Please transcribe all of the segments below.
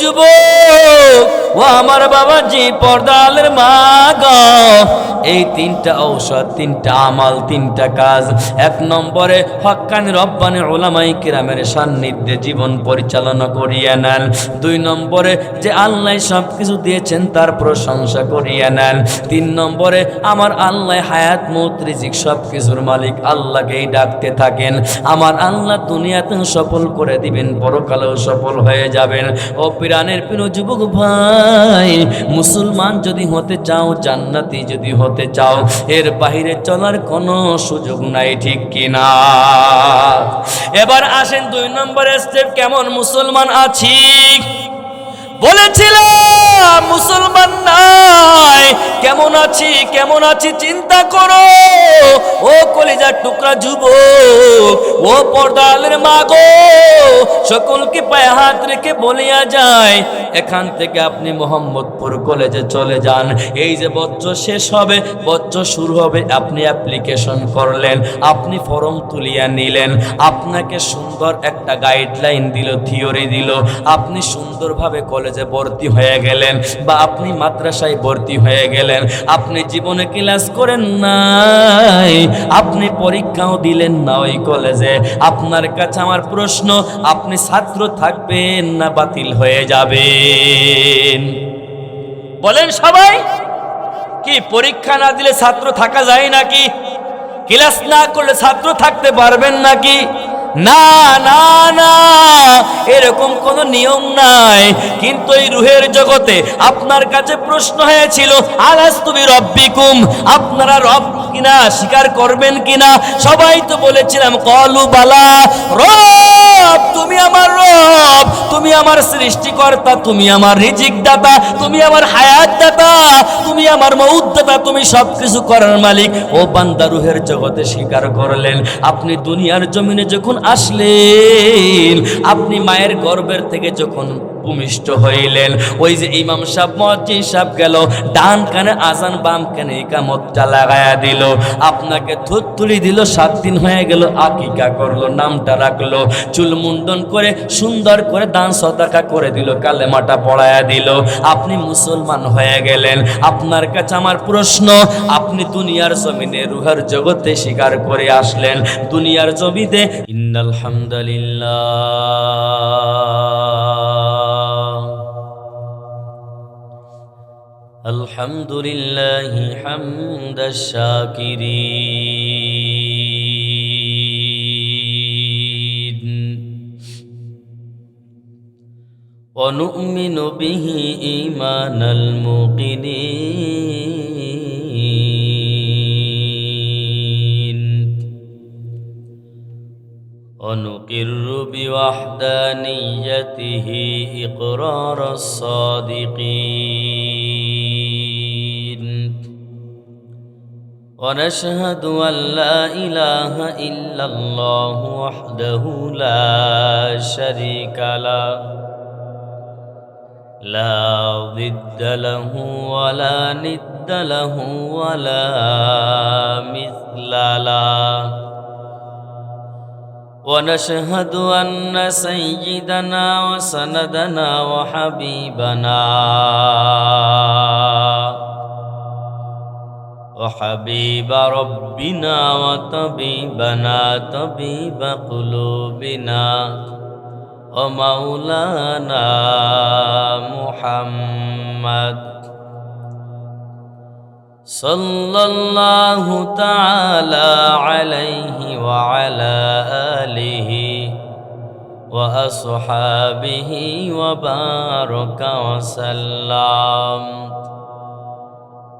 যুবক, ও আমার বাবাজি, পর্দালের মা গো, এই তিনটা ঔষধ, তিনটা আমাল, তিনটা কাজ। এক নম্বরে হক্কানি রব্বানি উলামায়ে কিরামের সান্নিধ্যে জীবন পরিচালনা করিয়ে নেন। দুই নম্বরে যে আল্লাহ সব কিছু দিয়েছেন তার প্রশংসা করিয়ে নেন। তিন নম্বরে আমার আল্লাহ হায়াত মৌত রিজিক সব কিছুর মালিক আল্লাহকেই ডাকতে থাকেন। আমার আল্লাহ দুনিয়াতেও সফল করে দিবেন, পরকালেও সফল হয়ে যাবেন। ও পিরানের প্রিয় যুবক ভাই, মুসলমান যদি হতে চাও, জান্নাতি যদি হতে চাও, এর বাহিরে চলার কোনো সুযোগ নাই, ঠিক কিনা? এবার আসেন 2 নম্বর স্টেপ, কেমন মুসলমান আছি। বলেছিলাম মুসলমান নাই, কেমন আছি, কেমন আছি চিন্তা করো। ও কলিজার টুকরা যুবক, ও পর্দালের মা গো, সকলকে পায়ে হাত রেখে বলিয়া যায়, এখান থেকে আপনি মোহাম্মদপুর কলেজে চলে যান। এই যে বছর শেষ হবে, বছর শুরু হবে, আপনি অ্যাপ্লিকেশন করলেন, আপনি ফর্ম তুলিয়া নিলেন, আপনাকে সুন্দর একটা গাইডলাইন দিল, থিওরি দিল, আপনি সুন্দরভাবে কলেজে ভর্তি হয়ে গেলেন, বা আপনি মাদ্রাসায় ভর্তি হয়ে গেলেন। আপনি জীবনে ক্লাস করেন নাই, আপনি পরীক্ষাও দিলেন না ওই কলেজে। আপনার কাছে আমার প্রশ্ন, আপনি ছাত্র থাকবেন না বাতিল হয়ে যাবেন? বলেন সবাই। কি পরীক্ষা না দিলে ছাত্র থাকা যায় নাকি? ক্লাস না করলে ছাত্র থাকতে পারবেন নাকি? না না না, এরকম কোন নিয়ম নাই। কিন্তু এই রুহের জগতে আপনার কাছে প্রশ্ন হয়েছিল, আলাস্তু বিরব্বিকুম, আপনারা রব কিনা, স্বীকার করবেন কিনা? সবাই তো বলেছিলাম ক্বালু বালা, রব তুমি আমার রব, তুমি আমার সৃষ্টিকর্তা, তুমি আমার রিজিক দাতা, তুমি আমার হায়াত দাতা, তুমি আমার মউত দাতা, তুমি সবকিছু করার মালিক। ও বান্দা, রুহের জগতে স্বীকার করলেন। আপনি দুনিয়ার জমিনে যখন আসলেন, আপনি মায়ের গর্ভের থেকে যখন ভূমিষ্ঠ হইলেন, ওই যে ইমাম সাহেব, মুয়াজ্জিন সাহেব গেল, ডান কানে আজান, বাম কানে ইকামতটা লাগায়া দিল, আপনাকে থুততুলি দিল, 7 দিন হয়ে গেল, আকিকা করলো, নামটা রাখলো, চুল মুন্ডন করে সুন্দর করে দান সদাকা করে দিল, কালেমাটা পড়ায়া দিল, আপনি মুসলমান হয়ে গেলেন। আপনার কাছে আমার প্রশ্ন, আপনি দুনিয়ার জমিনে রুহের জগতে স্বীকার করে আসলেন, দুনিয়ার জমিতে ইন্নাল হামদুলিল্লাহ, আলহামদুলিল্লাহি হামদাশ শাকিরিন, ওয়া নু'মিনু বিহি ঈমানাল মুকিনিন, ওয়া নুকিররু বিওয়াহদানিয়্যাতিহি ইকরারাস সাদিকিন, ওয়া নাশহাদু আল লা ইলাহা ইল্লাল্লাহু ওয়াহদাহু লা শারীকা লাহু, লা যিদ্দা লাহু ওয়া লা নিদ্দা লাহু ওয়া লা মিছলা লাহু, ওয়া নাশহাদু আন্না সাইয়্যিদানা ওয়া সানাদানা ওয়া হাবিবানা ওয়া হাবিবা রাব্বিনা ওয়া তাবিবানা, তাবিবা কুলুবিনা, ওয়া মাওলানা মুহাম্মদ সাল্লাল্লাহু তাআলা আলাইহি ওয়া আলা আলিহি ওয়া আসহাবিহি ওয়া বারাকা ওয়া সাল্লাম,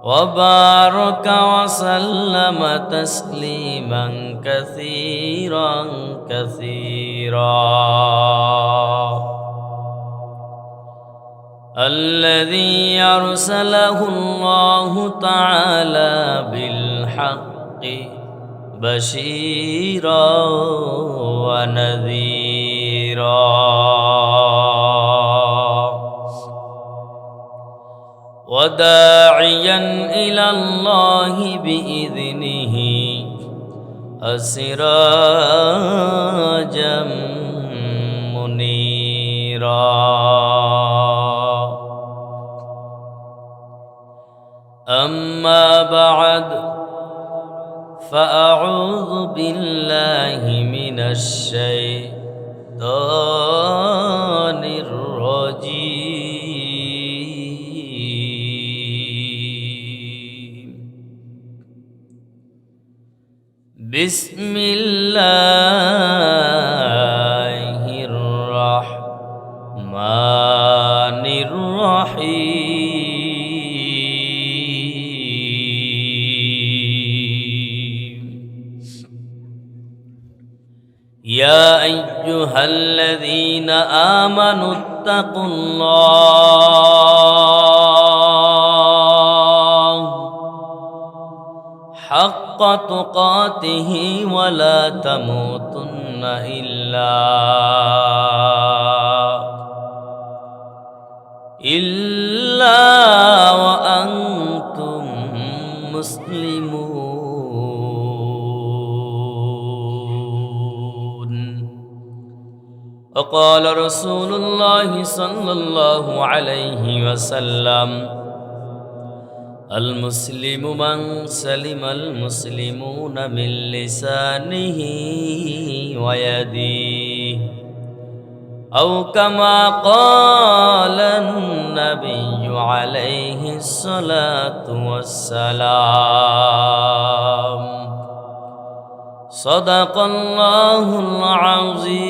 ওয়া বারাকা ওয়া সাল্লামা তাসলিমান কাসীরান কাসীরা। الذي أرسله الله تعالى بالحق بشيرا ونذيرا، وداعيا إلى الله بإذنه وسراجا منيرا. فأعوذ بالله من الشيطان الرجيم بسم الله الرحمن الرحيم يا أيها الذين آمنوا اتقوا الله حق تقاته ولا تموتن إلا وأنتم مسلمون وقال رسول الله صلى الله عليه وسلم المسلم من سلم المسلمون من لسانه ويده أو كما قال النبي عليه الصلاة والسلام صدق الله العظيم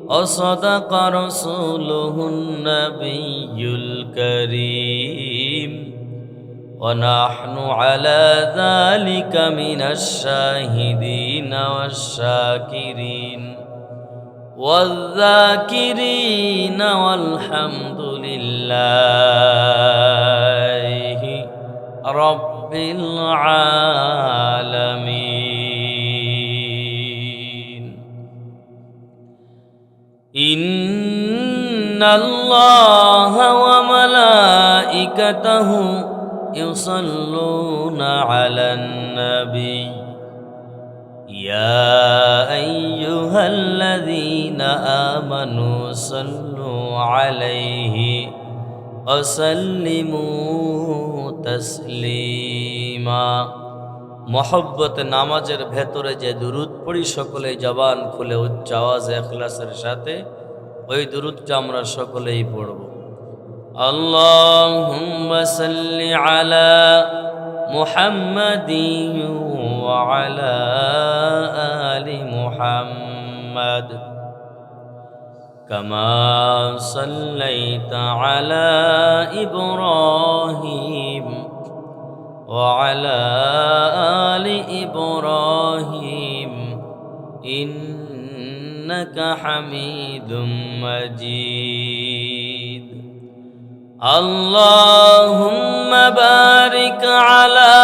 وصدق رسوله النبي الكريم ونحن على ذلك من الشاهدين والشاكرين والذاكرين والحمد لله رب العالمين إن الله وملائكته يصلون على النبي يا أيها الذين آمنوا صلوا عليه وسلموا تسليما محبت নামাজের ভেতরে যে দুরূদ পড়ি সকলে জবান খুলে উচ্চ আওয়াজে ইখলাসের সাথে ওই দুরূদটা আমরা সকলেই পড়ব আল্লাহুম্মা সাল্লি আলা মুহাম্মাদিন ওয়া আলা আলি মুহাম্মাদ কামা সাল্লাইতা আলা ইব্রাহিম وعلى آل إبراهيم إنك حميد مجيد اللهم بارك على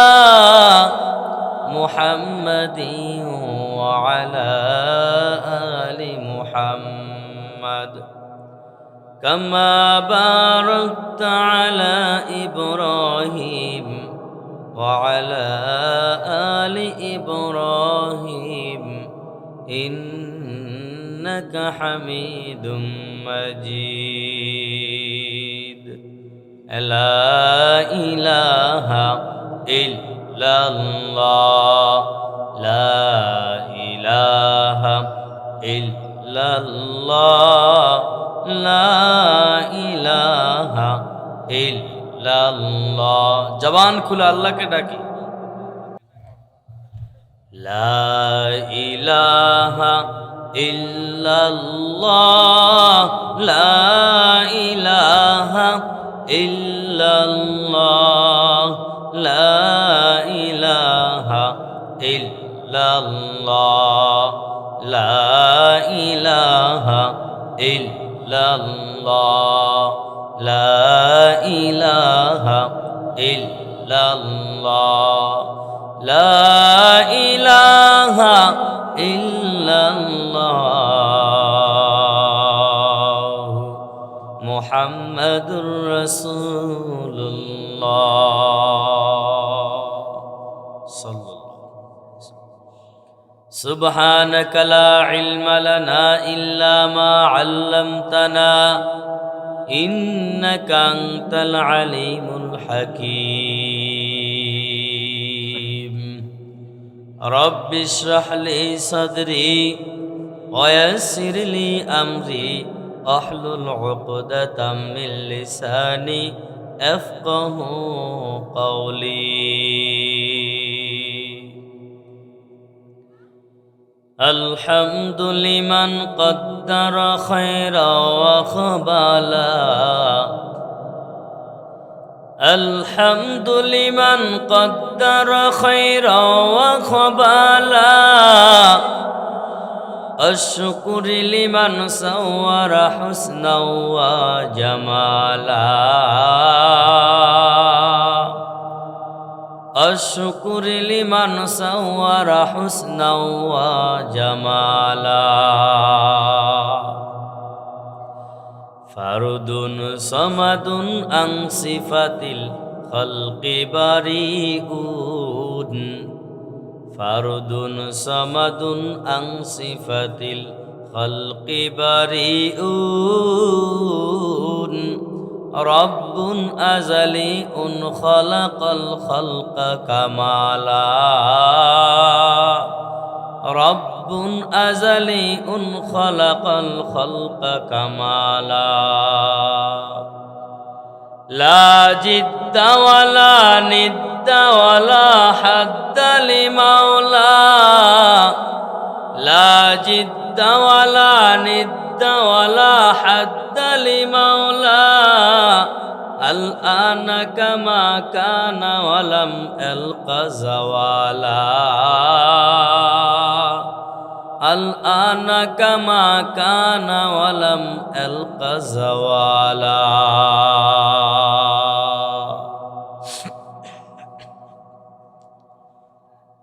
محمد وعلى آل محمد كما باركت على إبراهيم وعلى آل إبراهيم إنك حميد مجيد لا إله إلا الله لا إله إلا الله لا إله إلا আল্লাহ জবান খুলে আল্লাহকে ডাকি লা ইলাহা ইল্লাল্লাহ লা ইলাহা ইল্লাল্লাহ লা ইলাহা ইল্লাল্লাহ লা ইলাহা ইল্লাল্লাহ لا إله إلا الله لا إله إلا الله محمد رسول الله صلى الله عليه وسلم سبحانك لا علم لنا إلا ما علمتنا إنك أنت العليم الحكيم رب اشرح لي صدري ويسر لي أمري واحلل عقدة من لساني يفقه قولي الحمد لمن قدر خيرا وخبالا الحمد لمن قدر خيرا وخبالا الشكر لمن صور حسنا وجمالا الشكر لمن صور حسنا وجمالا فرد صمد عن صفة الخلق بريء فرد صمد عن صفة الخلق بريء رب أزلي خلق الخلق كمالا رب أزلي خلق الخلق كمالا لا جد ولا ند ولا حد لمولا لا جد ولا ند ولا حد لمولا الآن كما كان ولم ألق زوالا الآن كما كان ولم ألق زوالا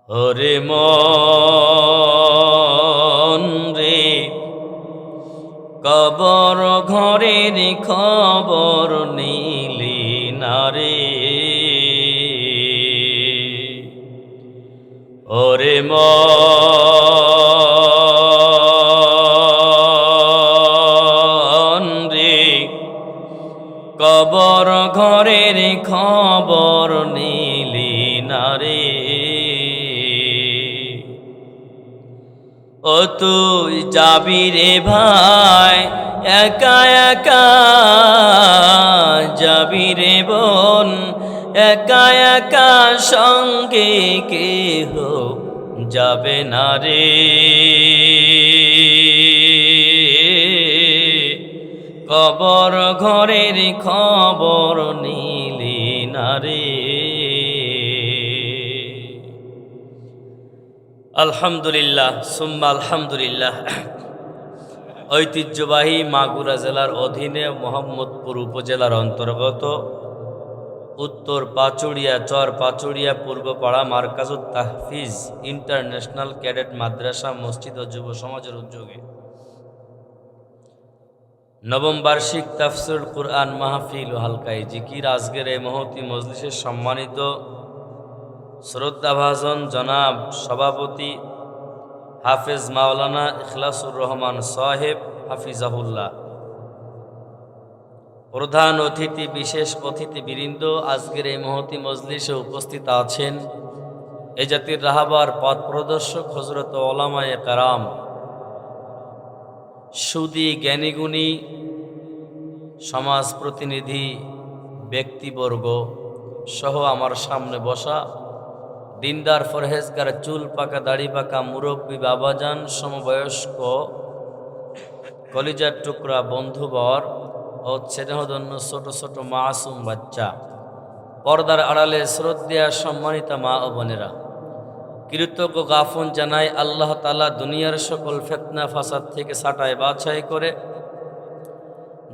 ওরে মন রে কবর ঘরের খবর নিলি না রে ওরে মন রে কবর ঘরের খবর নিলি না রে ও তুই যাবি রে ভাই একা একা যাবি রে বোন একা একা সঙ্গে কেহ যাবে না রে কবর ঘরের খবর নিলি না রে আলহামদুলিল্লাহ সুম্মা আলহামদুলিল্লাহ ঐতিহ্যবাহী মাগুরা জেলার অধীনে মোহাম্মদপুর উপজেলার অন্তর্গত উত্তর পাচুড়িয়া চর পাচুড়িয়া পূর্বপাড়া মার্কাজুত তাহফিজ ইন্টারন্যাশনাল ক্যাডেট মাদ্রাসা মসজিদ ও যুব সমাজের উদ্যোগে নবম বার্ষিক তাফসীরুল কুরআন মাহফিল ও হালকায়ে জিকির আজকের এই মহতী মজলিসের সম্মানিত শ্রদ্ধাভাজন জনাব সভাপতি হাফেজ মাওলানা ইখলাসুর রহমান সাহেব হাফিজাহুল্লাহ, প্রধান অতিথি বিশেষ অতিথিবৃন্দ, আজকের এই মহতী মজলিসে উপস্থিত আছেন এ জাতির রাহাবার পথ প্রদর্শক হযরত ওলামায়ে কেরাম, সুদী জ্ঞানীগুণী সমাজ প্রতিনিধি ব্যক্তিবর্গ সহ আমার সামনে বসা দিনদার ফরহেজগার চুল পাকা দাড়ি পাকা মুরব্বী বাবাজান সমবয়স্ক কলিজার টুকরা বন্ধুবর ও স্নেহধন্য ছোট ছোট মাসুম বাচ্চা, পর্দার আড়ালে শ্রদ্ধেয়া সম্মানিত মা ও বোনেরা, কৃতজ্ঞ গাফন জানাই আল্লাহ তাআলা দুনিয়ার সকল ফিতনা ফাসাদ থেকে ছাঁটাই বাছাই করে,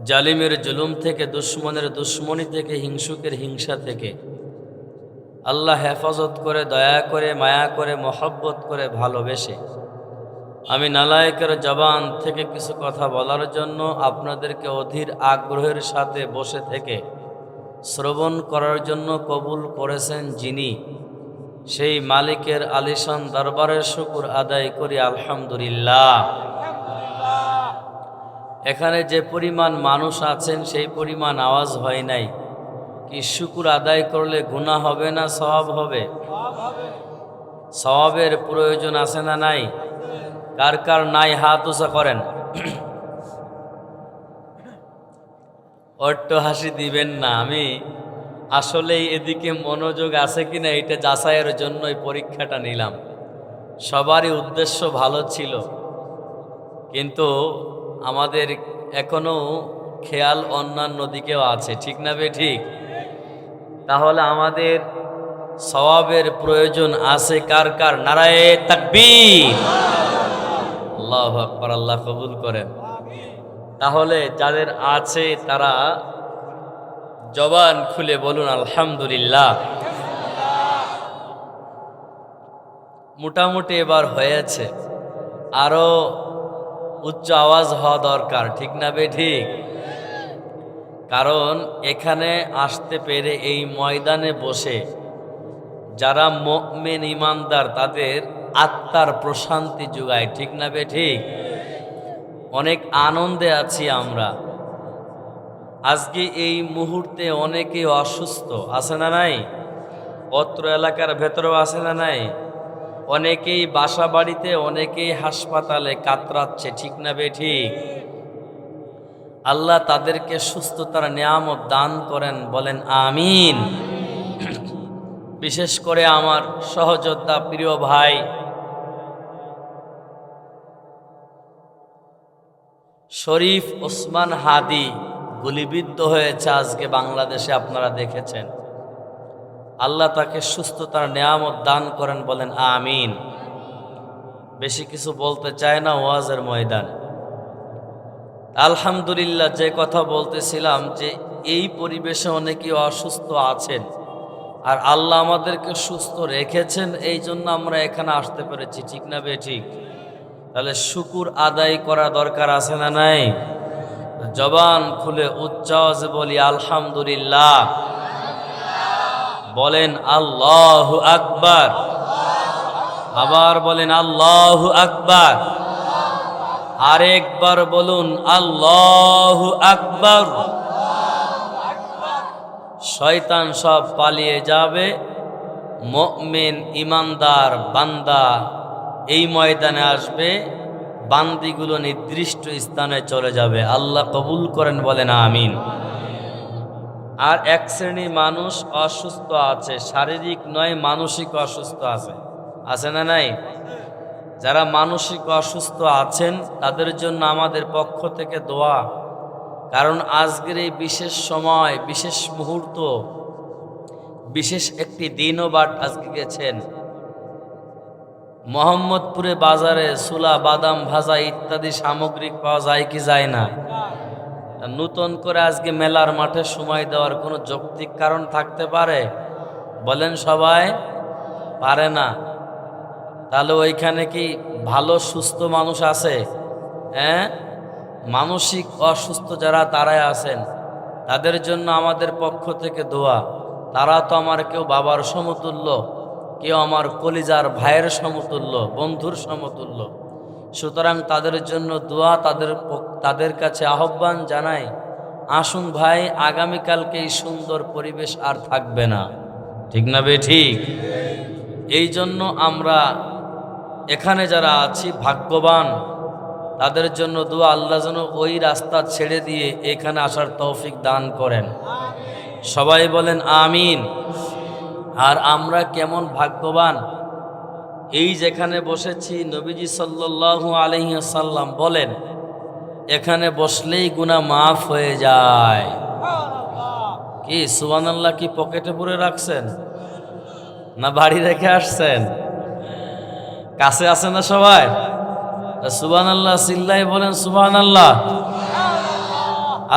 জালিমের জুলুম থেকে, দুশ্মনের দুশ্মনী থেকে, হিংসুকের হিংসা থেকে আল্লাহ হেফাজত করে, দয়া করে, মায়া করে, মহব্বত করে, ভালোবেসে আমি নালায়েকের জবান থেকে কিছু কথা বলার জন্য আপনাদেরকে অধীর আগ্রহের সাথে বসে থেকে শ্রবণ করার জন্য কবুল করেছেন যিনি, সেই মালিকের আলিশান দরবারের শুকর আদায় করি আলহামদুলিল্লাহ। এখানে যে পরিমাণ মানুষ আছেন সেই পরিমাণ আওয়াজ হয় নাই, কি শুকর আদায় করলে গুনাহ হবে না সওয়াব হবে? সওয়াবের প্রয়োজন আছে না নাই? কার কার নাই হাত উঁচা করেন। অট্ট হাসি দিবেন না, আমি আসলেই এদিকে মনোযোগ আছে কিনা এটা যাচাইয়ের জন্যই পরীক্ষাটা নিলাম। সবারই উদ্দেশ্য ভালো ছিল, কিন্তু আমাদের এখনো খেয়াল অন্যান্য দিকেও আছে, ঠিক না বে ঠিক? তাহলে আমাদের সওয়াবের প্রয়োজন আছে কার কার? নারায়ে তাকবীর, আল্লাহু আকবার, আল্লাহ কবুল করেন। তাহলে যাদের আছে তারা জবান খুলে বলুন আলহামদুলিল্লাহ। মোটামুটি এবার হয়েছে, আরো উচ্চ আওয়াজ হওয়া দরকার, ঠিক না বে ঠিক? কারণ এখানে আসতে পেরে এই ময়দানে বসে যারা মুমিন ইমানদার তাদের আত্মার প্রশান্তি যোগায়, ঠিক না বে ঠিক? অনেক আনন্দে আছি আমরা। আজকে এই মুহূর্তে অনেকেই অসুস্থ আছে না নাই? অত্র এলাকার ভেতরেও আছে না নাই? অনেকেই বাসা বাড়িতে, অনেকেই হাসপাতালে কাতরাচ্ছে, ঠিক না বে ঠিক? আল্লাহ তাদেরকে সুস্থতার নিয়ামত দান করেন, বলেন আমিন। বিশেষ করে আমার সহযোদ্ধা প্রিয় ভাই শরীফ ওসমান হাদি গুলিবিদ্ধ হয়েছে আজকে বাংলাদেশে, আপনারা দেখেছেন। আল্লাহ তাকে সুস্থতার নিয়ামত দান করেন, বলেন আমিন। বেশি কিছু বলতে চায় না ওয়াজের ময়দান। আলহামদুলিল্লাহ, যে কথা বলতেছিলাম যে এই পরিবেশে অনেকেই অসুস্থ আছেন, আর আল্লাহ আমাদেরকে সুস্থ রেখেছেন, এই জন্য আমরা এখানে আসতে পেরেছি, ঠিক না বে ঠিক? তাহলে শুকুর আদায় করা দরকার আছে না নাই? জবান খুলে উচ্চ আওয়াজে বলি আলহামদুলিল্লাহ, বলেন আল্লাহু আকবার, আবার বলেন আল্লাহু আকবার, আরেকবার বলুন আল্লাহু আকবার। শয়তান সব পালিয়ে যাবে, মুমিন ইমানদার বান্দা এই ময়দানে আসবে, বান্দিগুলো নির্দিষ্ট স্থানে চলে যাবে। আল্লাহ কবুল করেন, বলেন আমিন। আর এক শ্রেণীর মানুষ অসুস্থ আছে, শারীরিক নয় মানসিক অসুস্থ আছে, আছে না নাই? যারা মানসিক অসুস্থ আছেন তাদের জন্য আমাদের পক্ষ থেকে দোয়া। কারণ আজকের এই বিশেষ সময়, বিশেষ মুহূর্ত, বিশেষ একটি দিনও বাট আজকে গেছেন। মোহাম্মদপুরে বাজারে সুলা, বাদাম ভাজা ইত্যাদি সামগ্রিক পাওয়া যায় কি যায় না? নূতন করে আজকে মেলার মাঠে সময় দেওয়ার কোনো যৌক্তিক কারণ থাকতে পারে? বলেন সবাই, পারে না। তাহলে ওইখানে কি ভালো সুস্থ মানুষ আছে? হ্যাঁ, মানসিক অসুস্থ যারা তারাই আছেন, তাদের জন্য আমাদের পক্ষ থেকে দোয়া। তারা তো আমার কেউ বাবার সমতুল্য, কেউ আমার কলিজার ভাইয়ের সমতুল্য, বন্ধুর সমতুল্য। সুতরাং তাদের জন্য দোয়া, তাদের কাছে আহ্বান জানাই, আসুন ভাই, আগামীকালকে এই সুন্দর পরিবেশ আর থাকবে না, ঠিক না বে ঠিক? এই জন্য আমরা এখানে যারা আছি ভাগ্যবান, তাদের জন্য দোয়া, আল্লাহ যেন ওই রাস্তা ছেড়ে দিয়ে এখানে আসার তৌফিক দান করেন। সবাই বলেন আমিন। আর আমরা কেমন ভাগ্যবান, এই যেখানে বসেছি, নবীজি সাল্লাল্লাহু আলাইহি ওয়াসাল্লাম বলেন এখানে বসলেই গুনাহ মাফ হয়ে যায়। কি সুবহানাল্লাহ, কি পকেটে পুরে রাখছেন না বাড়ি রেখে আসছেন? কাছে আছে না সবাই? সুবহানাল্লাহ চিল্লাই বলেন সুবহানাল্লাহ,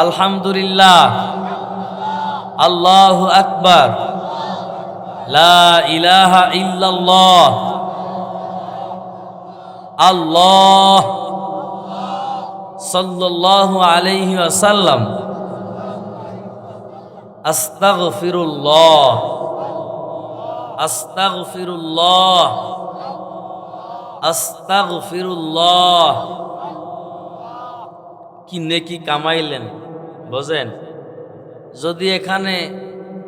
আলহামদুলিল্লাহ, আল্লাহু আকবার, লা ইলাহা ইল্লাল্লাহ, আল্লাহ সাল্লাল্লাহু আলাইহি ওয়াসাল্লাম, আস্তাগফিরুল্লাহ, আস্তাগফিরুল্লাহ, আস্তাগফিরুল্লাহ। কি নেকি কামাইলেন বোঝেন? যদি এখানে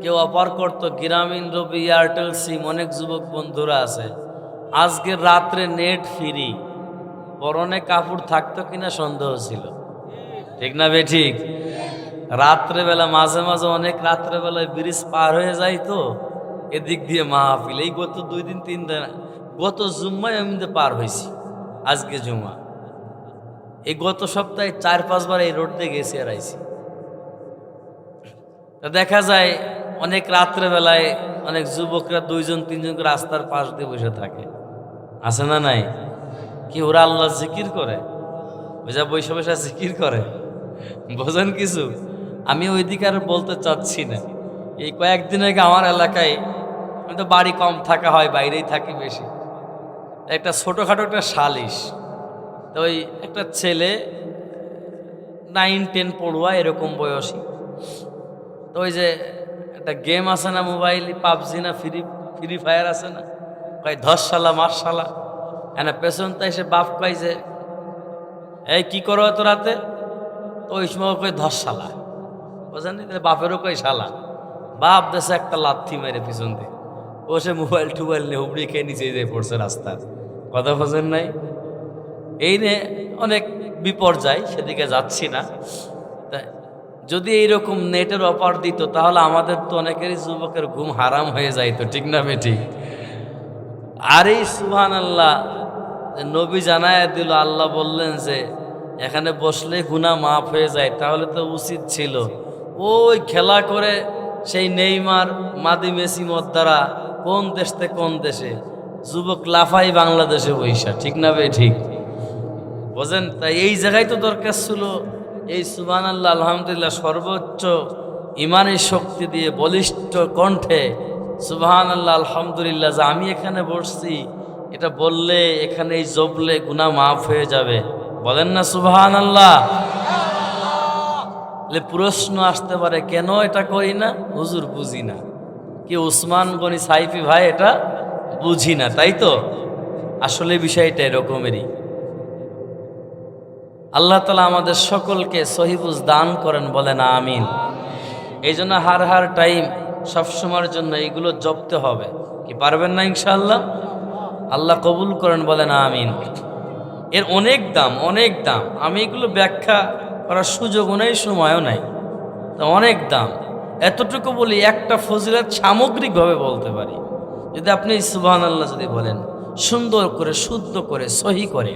কেউ অফার করতো গ্রামীণ রবি, এয়ারটেল সিম, অনেক যুবক বন্ধুরা আছে, আজকের রাত্রে নেট ফ্রি, পরনে কাপড় থাকতো কিনা সন্দেহ ছিল, ঠিক না বে ঠিক? রাত্রেবেলা মাঝে মাঝে অনেক রাত্রেবেলায় ব্রিজ পার হয়ে যায় তো, এদিক দিয়ে মাহফিল। এই গত 2 দিন 3 দিন, গত জুম্মায় আমি পার হয়েছি, আজকে জুম্মা। এই গত সপ্তাহে 4-5 বার এই রোড দিয়ে গেছি আর আইছি। তা দেখা যায় অনেক রাত্রেবেলায় অনেক যুবকরা 2-3 জন রাস্তার পাশ দিয়ে বসে থাকে, আছে না নাই? কি ওরা আল্লাহ জিকির করে? ওইটা বসে বসে জিকির করে, বোঝেন কিছু? আমি ওইদিকে আর বলতে চাচ্ছি না। এই কয়েকদিন আগে আমার এলাকায়, আমি তো বাড়ি কম থাকা হয়, বাইরেই থাকি বেশি, একটা ছোটোখাটো একটা সালিশ। তো ওই একটা ছেলে 9-10 পড়ুয়া এরকম বয়সী, তো ওই যে একটা গেম আছে না মোবাইল, পাবজি না ফ্রি ফায়ার আছে না, কয় 10 শালা মারশালা, এনা পেছন তো এসে বাপ কয় যে এই কি করো এত রাতে? তো ওই সময় কয় 10 শালা, বোঝেন? বাপেরও কয় শালা, বাপ দেশে একটা লাথি মেরে পিছন দিয়ে ও সে মোবাইল টোবাইল নিয়ে হুবড়ি খেয়ে নিচে যেয়ে পড়ছে রাস্তায়, কথা বোঝেন নাই? এই নিয়ে অনেক বিপর্যয়, সেদিকে যাচ্ছি না। তাই যদি এইরকম নেটের অফার দিত তাহলে আমাদের তো অনেকেরই যুবকের ঘুম হারাম হয়ে যাইতো, ঠিক না বেঠিক? আর এই সুবহানাল্লাহ, নবী জানায় দিল, আল্লাহ বললেন যে এখানে বসলে গুনাহ মাফ হয়ে যায়, তাহলে তো উচিত ছিল ওই খেলা করে সেই নেইমার মাদি মেসি মদ্দারা কোন দেশ থেকে কোন দেশে যুবক লাফাই বাংলাদেশে বৈশা, ঠিক না বে ঠিক? বোঝেন? তাই এই জায়গায় তো দরকার ছিল এই সুবহানাল্লাহ আলহামদুলিল্লাহ সর্বোচ্চ ইমানের শক্তি দিয়ে বলিষ্ঠ কণ্ঠে সুবহানাল্লাহ আলহামদুলিল্লাহ যে আমি এখানে বসছি, এটা বললে এখানে এই জবলে গুনাহ মাফ হয়ে যাবে, বলেন না সুবহানাল্লাহ? প্রশ্ন আসতে পারে কেন এটা করি না? হুজুর বুঝি না। কি উসমান গনি সাইফি ভাই এটা বুঝি না, তাই তো? আসলে বিষয়টা এরকমেরই। আল্লাহ তাআলা আমাদের সকলকে সহিবুজ দান করেন, বলেন আমিন। এই জন্য হার টাইম সবসময়ের জন্য এইগুলো জপতে হবে। কি পারবেন না ইনশাআল্লাহ? আল্লাহ কবুল করেন, বলেন আমিন। এর অনেক দাম, অনেক দাম। আমি এগুলো ব্যাখ্যা করার সুযোগও নাই, সময়ও নাই, তো অনেক দাম। এতটুকু বলি, একটা ফজিলত সামগ্রিকভাবে বলতে পারি। যদি আপনি সুবহানাল্লাহ যদি বলেন সুন্দর করে, শুদ্ধ করে, সহি করে,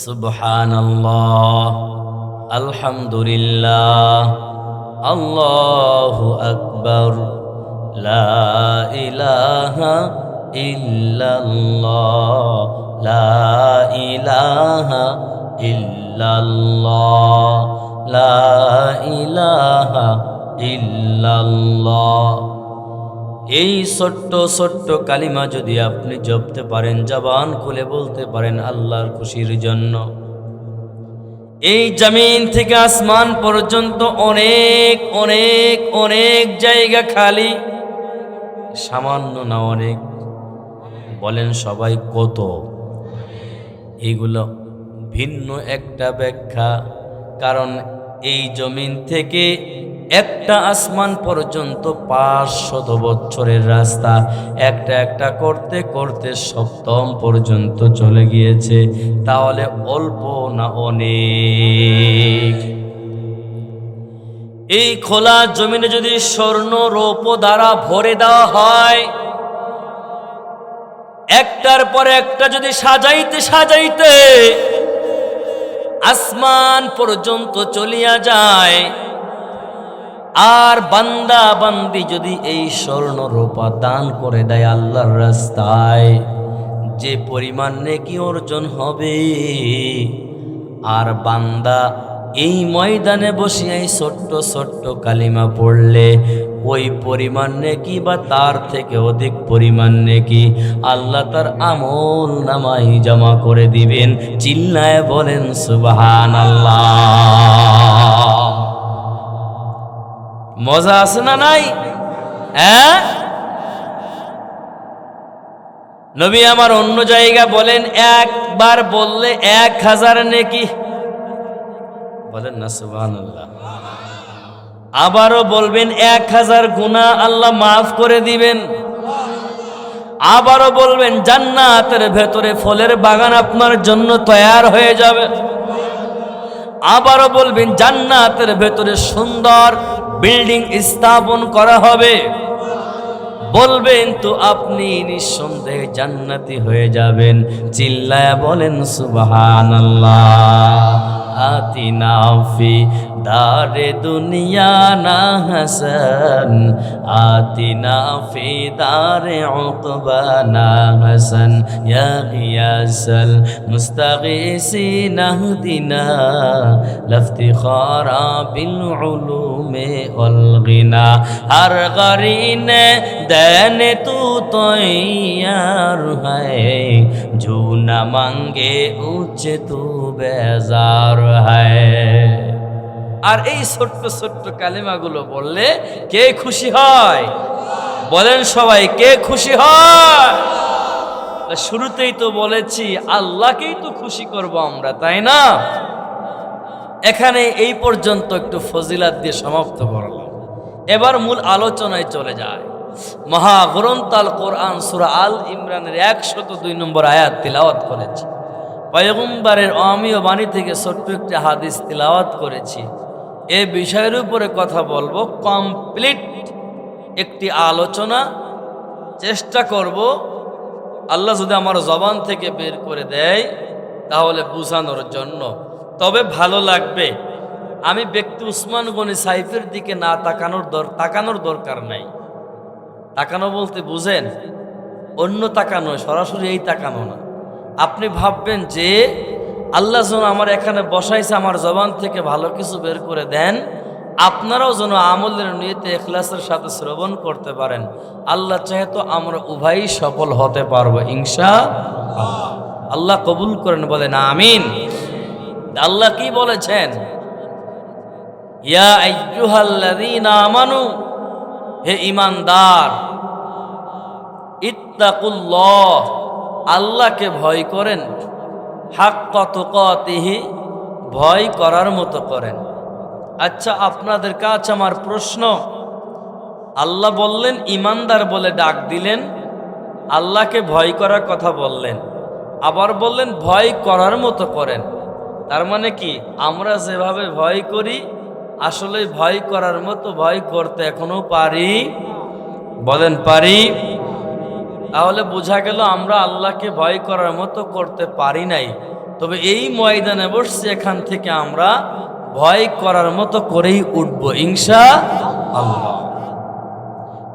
সুবহানাল্লাহ, আলহামদুলিল্লাহ, আল্লাহু আকবার, লা ইলাহা ইল্লাল্লাহ, লা ইলাহা ইল্লাল্লাহ, লা ইলাহা ইল্লাল্লাহ। এই ছোট্ট ছোট্ট কালিমা যদি আপনি জপতে পারেন, জবান খুলে বলতে পারেন আল্লাহর খুশির জন্য, এই জমিন থেকে আসমান পর্যন্ত অনেক অনেক অনেক জায়গা খালি, সামান্য না অনেক। বলেন সবাই কত? এইগুলো ভিন্ন একটা ব্যাখ্যা, কারণ এই জমিন থেকে একটা আসমান পর্যন্ত 500 বছরের রাস্তা, একটা একটা করতে করতে সপ্তম পর্যন্ত চলে গিয়েছে। তাহলে অল্প না অনেক? এই খোলা জমিনে যদি স্বর্ণ রৌপ্য দ্বারা ভরে দেওয়া হয়, একটার পর একটা যদি সাজাইতে সাজাইতে আসমান পর্যন্ত চলিয়া যায়, আর বান্দা বান্দি যদি এই স্বর্ণ রূপা দান করে দেয় আল্লাহর রাস্তায়, যে পরিমাণ নেকি অর্জন হবে, আর বান্দা এই ময়দানে বসে এই ছোট্ট ছোট্ট কালিমা পড়লে ওই পরিমাণ নেকি বা তার থেকে অধিক পরিমাণ নেকি আল্লাহ তার আমল নামায় জমা করে দিবেন। চিল্লায় বলেন সুবহানাল্লাহ। মজা আছে না নাই? নবী আমার অন্য জায়গা বলেন, একবার বললে 1000 নেকি, বলেন না সুবহানাল্লাহ। আবারও বলবেন 1000 গুনাহ আল্লাহ মাফ করে দিবেন। আবারও বলবেন জান্নাতের ভেতরে ফলের বাগান আপনার জন্য তৈয়ার হয়ে যাবে। আবারও বলবেন জান্নাতের ভেতরে সুন্দর বিল্ডিং স্থাপন করা হবে। বলবেন তো আপনি নিঃসন্দেহে জান্নাতি হয়ে যাবেন। চিল্লায়া বলেন সুবহানাল্লাহ। আতিনা ফি দারে দুনিয়া না হাসান, আতিনা ফি দারে উকবা না হাসান, ইয়া গিয়াসাল মুস্তাগীসিন আহদিনা লাফতিখারা বিল উলুমে ওয়াল গিনা। হর গরিনে देने तू तैयार है, जो न मांगे ऊंचे तू बेजार है। আর এই ছোট্ট ছোট্ট কালিমাগুলো বললে কে খুশি হয়? বলেন সবাই, কে খুশি হয়? শুরুতেই তো বলেছি আল্লাহকেই তো খুশি করব আমরা, তাই না? এখানে এই পর্যন্ত একটু ফজিলাত দিয়ে সমাপ্ত করলাম। এবার মূল আলোচনায় চলে যায়। মহাগ্রন্থ আল কোরআন সূরা আল ইমরানের 102 নম্বর আয়াত তিলাওয়াত করেছি। পয়গম্বরের অমীয় বাণী থেকে ছোট্ট একটি হাদিস তিলাওয়াত করেছি। এই বিষয়ের উপরে কথা বলবো, কমপ্লিট একটি আলোচনা চেষ্টা করব। আল্লাহ যদি আমার জবান থেকে বের করে দেয় তাহলে বুঝানোর জন্য, তবে ভালো লাগবে। আমি ব্যক্তি উসমান গনি সাইফের দিকে না তাকানোর দরকার নাই। তাকানো বলতে বুঝেন, অন্য তাকানো, সরাসরি এই তাকানো না। আপনি ভাববেন যে আল্লাহ যেন আমার এখানে বসাইছে, আমার জবান থেকে ভালো কিছু বের করে দেন, আপনারাও যেন আমলের নিয়তে ইখলাসের সাথে শ্রবণ করতে পারেন। আল্লাহ চাহে তো আমরা উভয়ই সফল হতে পারবো ইনশাআল্লাহ। আল্লাহ কবুল করেন, বলেন আমিন। আল্লাহ কি বলেছেন? ইয়া আইয়ুহাল্লাযীনা আমানু, হে ঈমানদার, ইত্তাকুল্লাহ, আল্লাহকে ভয় করেন, হাক্কা তুকাতিহি, ভয় করার মতো করেন। আচ্ছা, আপনাদের কাছে আমার প্রশ্ন, আল্লাহ বললেন ঈমানদার বলে ডাক দিলেন, আল্লাহকে ভয় করার কথা বললেন, আবার বললেন ভয় করার মতো করেন। তার মানে কি আমরা যেভাবে ভয় করি আসলে ভয় করার মতো ভয় করতে এখনো পারি? বলেন পারি? তাহলে বোঝা গেল আমরা আল্লাহকে ভয় করার মতো করতে পারি নাই। তবে এই ময়দানে বসছি, এখান থেকে আমরা ভয় করার মতো করেই উঠব ইনশাআল্লাহ।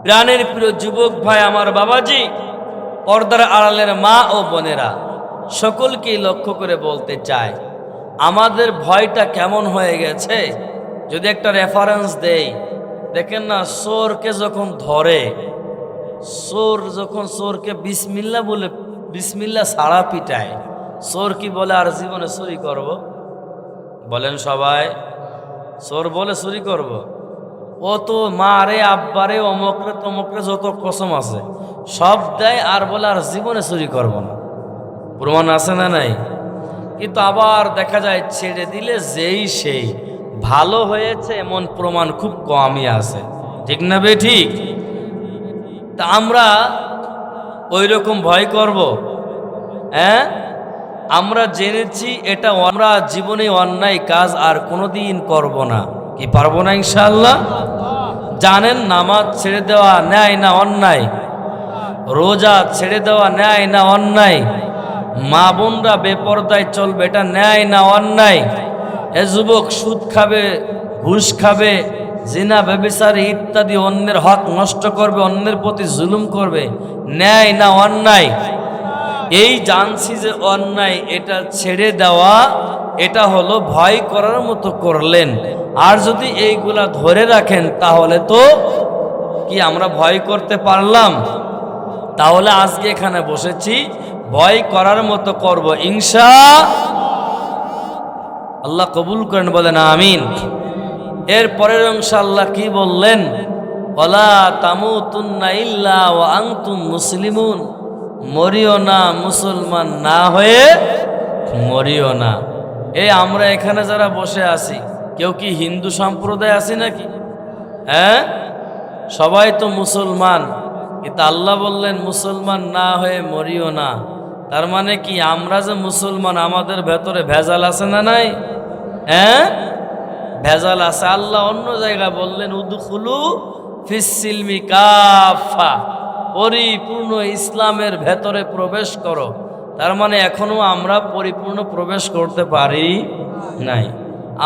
প্রাণের প্রিয় যুবক ভাই, আমার বাবাজি, পর্দার আড়ালের মা ও বোনেরা, সকলকেই লক্ষ্য করে বলতে চাই, আমাদের ভয়টা কেমন হয়ে গেছে যদি একটা রেফারেন্স দেই। দেখেন না, চোরকে যখন ধরে, চোর যখন চোরকে বিসমিল্লাহ বলে বিসমিল্লাহ ছাড়া পিটায়, চোর কি বলে আর জীবনে চুরি করব? বলেন সবাই, চোর বলে চুরি করব? ও তো মারে, আব্বারে, অমকরে তমকরে যত কসম আছে সব দেয় আর বলে আর জীবনে চুরি করব না। প্রমাণ আছে না নাই? কিন্তু আবার দেখা যায় ছেড়ে দিলে যেই সেই ভালো হয়েছে এমন প্রমাণ খুব কমই আছে, ঠিক না বে ঠিক? তা আমরা ওই রকম ভয় করব? হ্যাঁ, আমরা জেনেছি এটা আমরা জীবনে অন্যায় কাজ আর কোনোদিন করব না। কি পারবো না ইনশাআল্লাহ? জানেন নামাজ ছেড়ে দেওয়া ন্যায় না অন্যায়? রোজা ছেড়ে দেওয়া ন্যায় না অন্যায়? মা বোনরা বেপরদায় চলবে, এটা ন্যায় না অন্যায়? এ যুবক সুদ খাবে, ঘুষ খাবে, জিনা ব্যভিচার ইত্যাদি অন্যের হক নষ্ট করবে, অন্যের প্রতি জুলুম করবে, ন্যায় না অন্যায়? এই জানছি যে অন্যায়, এটা ছেড়ে দেওয়া এটা হলো ভয় করার মতো করলেন। আর যদি এইগুলা ধরে রাখেন তাহলে তো কি আমরা ভয় করতে পারলাম? তাহলে আজকে এখানে বসেছি ভয় করার মতো করব ইনশাআল্লাহ। কবুল করেন, বলেন আমিন। এরপরের অংশ আল্লাহ কি বললেন? ওয়ালা তামুতুন্না ইল্লা ওয়া আনতুম মুসলিমুন, মরিও না মুসলমান না হয়ে মরিও না। এই আমরা এখানে যারা বসে আছি কেউ কি হিন্দু সম্প্রদায় আছি নাকি? হ্যাঁ, সবাই তো মুসলমান, কিন্তু আল্লাহ বললেন মুসলমান না হয়ে মরিও না। তার মানে কি আমরা যে মুসলমান আমাদের ভেতরে ভেজাল আছে না নাই? হ্যাঁ, ভেজাল আছে। আল্লাহ অন্য জায়গায় বললেন উদখুলু ফিস-সিলমি কাফা, পরিপূর্ণ ইসলামের ভেতরে প্রবেশ করো। তার মানে এখনো আমরা পরিপূর্ণ প্রবেশ করতে পারি নাই,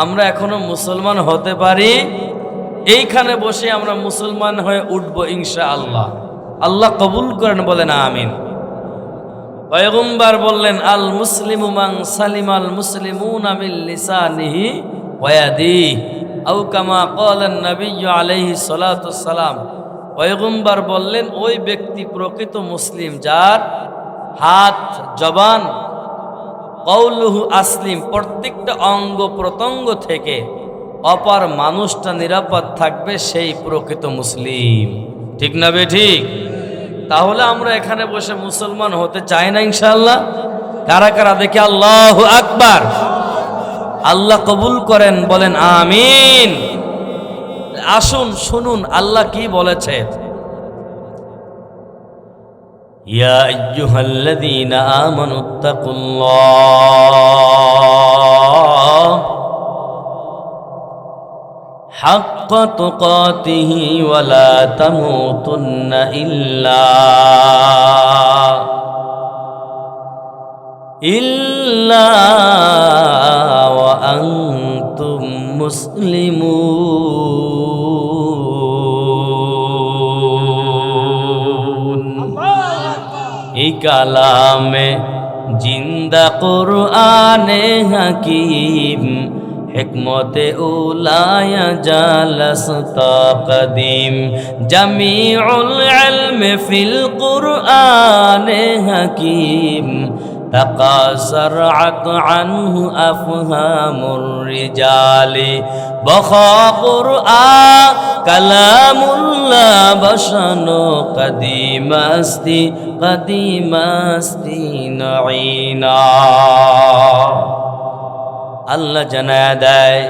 আমরা এখনো মুসলমান হতে পারি। এইখানে বসে আমরা মুসলমান হয়ে উঠবো ইনশাআল্লাহ। আল্লাহ কবুল করেন, বলেন আমিন। পয়গম্বর বললেন আল মুসলিমু মান সালিমাল মুসলিমুনা মিন লিসানিহি ওয়া ইয়াদিহি আও কামা ক্বালান নবিয়্যু আলাইহিস সালাতু সালাম। পয়গম্বর বললেন ওই ব্যক্তি প্রকৃত মুসলিম যার হাত, জবান, কওলুহু আসলিম, প্রত্যেকটা অঙ্গ প্রত্যঙ্গ থেকে অপর মানুষটা নিরাপদ থাকবে, সেই প্রকৃত মুসলিম। ঠিক না বে ঠিক? তাহলে আমরা এখানে বসে মুসলমান হতে চাই না ইনশাআল্লাহ? কারা কারা দেখে আল্লাহু আকবার। আল্লাহ কবুল করেন, বলেন আমিন। আসুন শুনুন আল্লাহ কি বলেছে। ইয়া আইয়ুহাল্লাযীনা আমানুত্তাকুল্লাহ হাক্কা তুকাতিহি ওয়া লা তামুতুন্না ইল্লা ওয়া আনতুম মুসলিমুন। এই কালামে জিন্দা কুরআনে হাকিম, হিকমতে উলায়া জালাসতা কদিম, জামিউল ইলমি ফিল কুরআনে হাকিম, তাকাসারআত আনহু আফহামুর রিজালি, বখা কুরআন কালামুল্লাহ বসানো কদিমাস্তি নাইনা। আল্লাহ জানায়া দেয়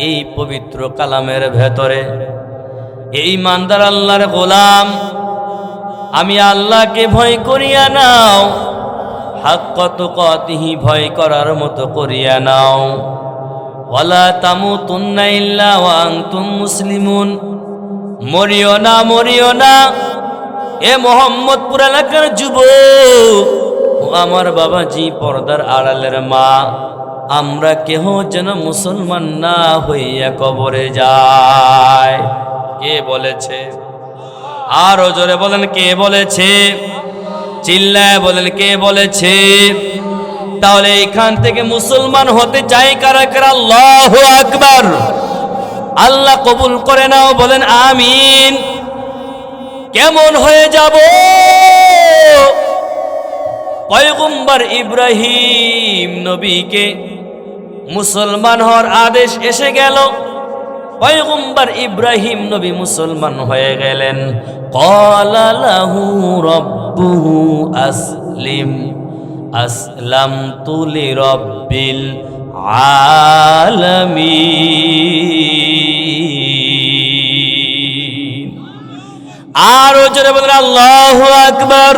এই পবিত্র কালামের ভেতরে, এই ইমানদার আল্লাহর গোলাম, আমি আল্লাহকে ভয় করিয়া নাও, হাক্কা তুকাতিহি, ভয় করার মতো করিয়া নাও, ওয়ালা তামুতুন্না ইল্লা ওয়া আনতুম মুসলিমুন, মরিও না, মরিও না। এ মোহাম্মদপুর এলাকার যুবক ও আমার বাবাজি, পর্দার আড়ালের মা, আমরা কেহ যেন মুসলমান না হইয়া কবরে যায়। কে বলেছে? আরো জোরে বলেন কে বলেছে? চিল্লায় বলেন কে বলেছে? তাহলে এখান থেকে মুসলমান হতে চাই কারা কারা? আল্লাহু আকবার। আল্লাহ কবুল করে নাও, বলেন আমিন। কেমন হয়ে যাব? পয়গম্বর ইব্রাহিম নবীকে মুসলমান হওয়ার আদেশ এসে গেল। পয়গম্বর ইব্রাহিম নবী মুসলমান হয়ে গেলেন। ক্বালা লাহু রাব্বুহু আসলিম, আসলামতু লিরাব্বিল আলামিন। আরো জোরে বলেন আল্লাহু আকবার।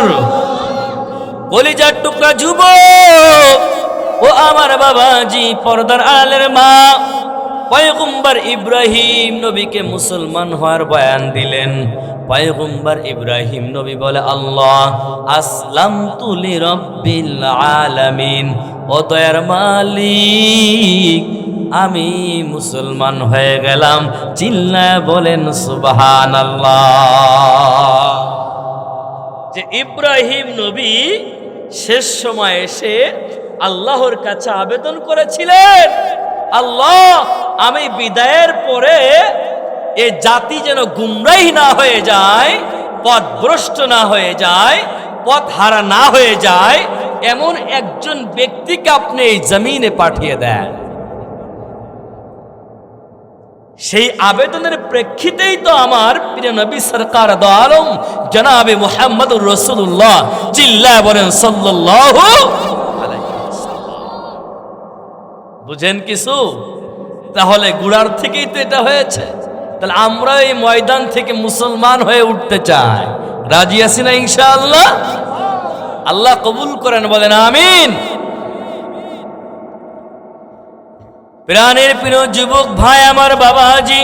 কলিজার টুকরা যুবক ও আমার বাবাজি, পর্দার আলের মা, পয়গম্বর ইব্রাহিম নবীকে মুসলমান হওয়ার বয়ান দিলেন। পয়গম্বর ইব্রাহিম নবী বলে আল্লাহ আসলামতু লিরাব্বিল আলামিন, ও দয়ার মালিক আমি মুসলমান হয়ে গেলাম। চিল্লায় বলেন সুবহানাল্লাহ। যে ইব্রাহিম নবী শেষ সময় এসে আল্লাহর কাছে আবেদন করেছিলেন, আল্লাহ আমি বিদায়ের পরে এ জাতি যেন গুমরাহি না হয়ে যায়, পথভ্রষ্ট না হয়ে যায়, পথ হারা না হয়ে যায়, এমন একজন ব্যক্তিকে আপনি এই জমিনে পাঠিয়ে দেন। সেই আবেদনের প্রেক্ষিতেই তো আমার প্রিয় নবী সরকার দো আলম জনাবে মুহাম্মদুর রাসূলুল্লাহ চিল্লায় বলেন সাল্লাল্লাহু আলাইহি ওয়াসাল্লাম। বুঝেন কিছু? তাহলে গুড়ার থেকেই তো এটা হয়েছে। তাহলে আমরা এই ময়দান থেকে মুসলমান হয়ে উঠতে চাই। রাজি আছি না ইনশাআল্লাহ? আল্লাহ কবুল করেন, বলেন আমিন। প্রাণের প্রিয় যুবক ভাই আমার, বাবাজি,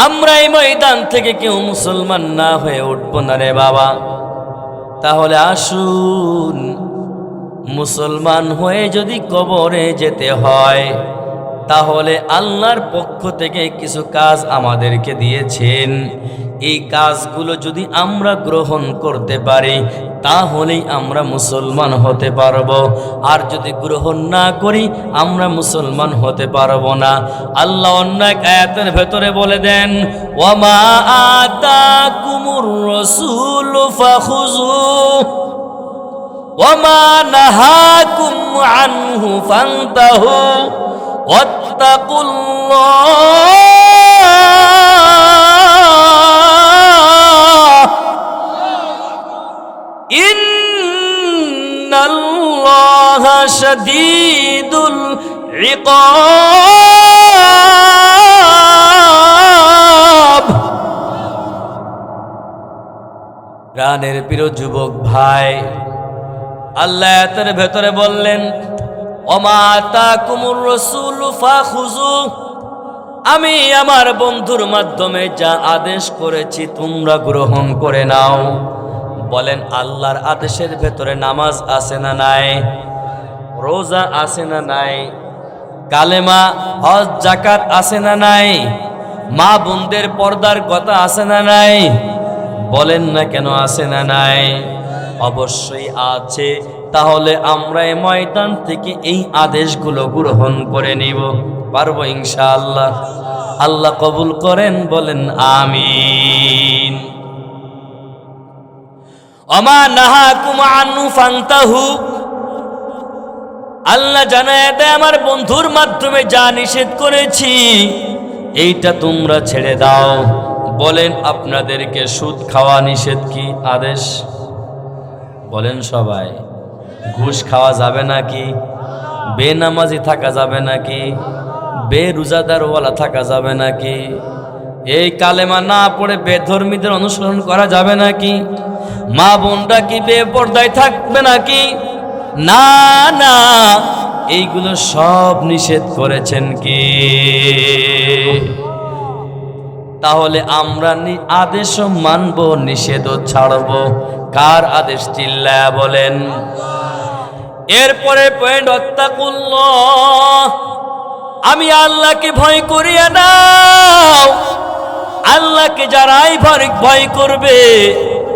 আমরা এই ময়দান থেকে কেউ মুসলমান না হয়ে উঠবো না রে বাবা। তাহলে আসুন, মুসলমান হয়ে যদি কবরে যেতে হয়, তাহলে আল্লাহর পক্ষ থেকে কিছু কাজ আমাদেরকে দিয়েছেন। এই কাজগুলো যদি আমরা গ্রহণ করতে পারি, তাহলেই আমরা মুসলমান হতে পারবো। আর যদি গ্রহণ না করি, আমরা মুসলমান হতে পারবো না। আল্লাহ অন্য এক আয়াতের ভেতরে বলে দেন, ওয়ামা আতাকুমুর রাসূলু ফাখুযুহু ওয়ামা নাহাকুম আনহু ফান্তাহু ওয়াত্তাকুল্লাহ ইন্নাল্লাহা শাদীদুল ইকাব। প্রাণের প্রিয় যুবক ভাই, আল্লাহ এর ভেতরে বললেন, ওমা আতাকুমুর রাসূলু ফাখুযু, আমি আমার বন্ধুর মাধ্যমে যা আদেশ করেছি তোমরা গ্রহণ করে নাও। বলেন, আল্লাহর আদেশের ভেতরে নামাজ আছে না নাই? রোজা আছে না নাই? কালেমা, হজ, যাকাত আছে না নাই? মা বোনদের পর্দার কথা আছে না নাই? বলেন না কেন আছে না নাই? অবশ্যই আছে। তাহলে আমরা এই ময়দান থেকে এই আদেশগুলো গ্রহণ করে নিব, পারবো ইনশাআল্লাহ? আল্লাহ কবুল করেন, বলেন আমিন। ওমা নাহাকুম আনহু ফান্তাহু, আল্লাহ জানায় দেয় আমার বন্ধুর মাধ্যমে যা নিষেধ করেছি এইটা তোমরা ছেড়ে দাও। বলেন, আপনাদেরকে সুদ খাওয়া নিষেধ কি আদেশ? বলেন সবাই। ঘুষ খাওয়া যাবে নাকি? বেনামাজি থাকা যাবে নাকি? বেরোজাদারওয়ালা থাকা যাবে নাকি? এই কালেমা না পড়ে বেধর্মীদের অনুসরণ করা যাবে নাকি? মা বোনরা কি বেপর্দায় থাকবে নাকি? না না, এইগুলো সব নিষেধ করেছেন কি? তাহলে আমরা আদেশও মানব, নিষেধও ছাড়ব। কার আদেশ? চিল্লায়া বলেন। এরপরে পয়েন্ট, ওয়াত্তাকুল্লাহ, আমি আল্লাহকে ভয় করিয়া নাও। আল্লাহকে যারাই ভয় করবে,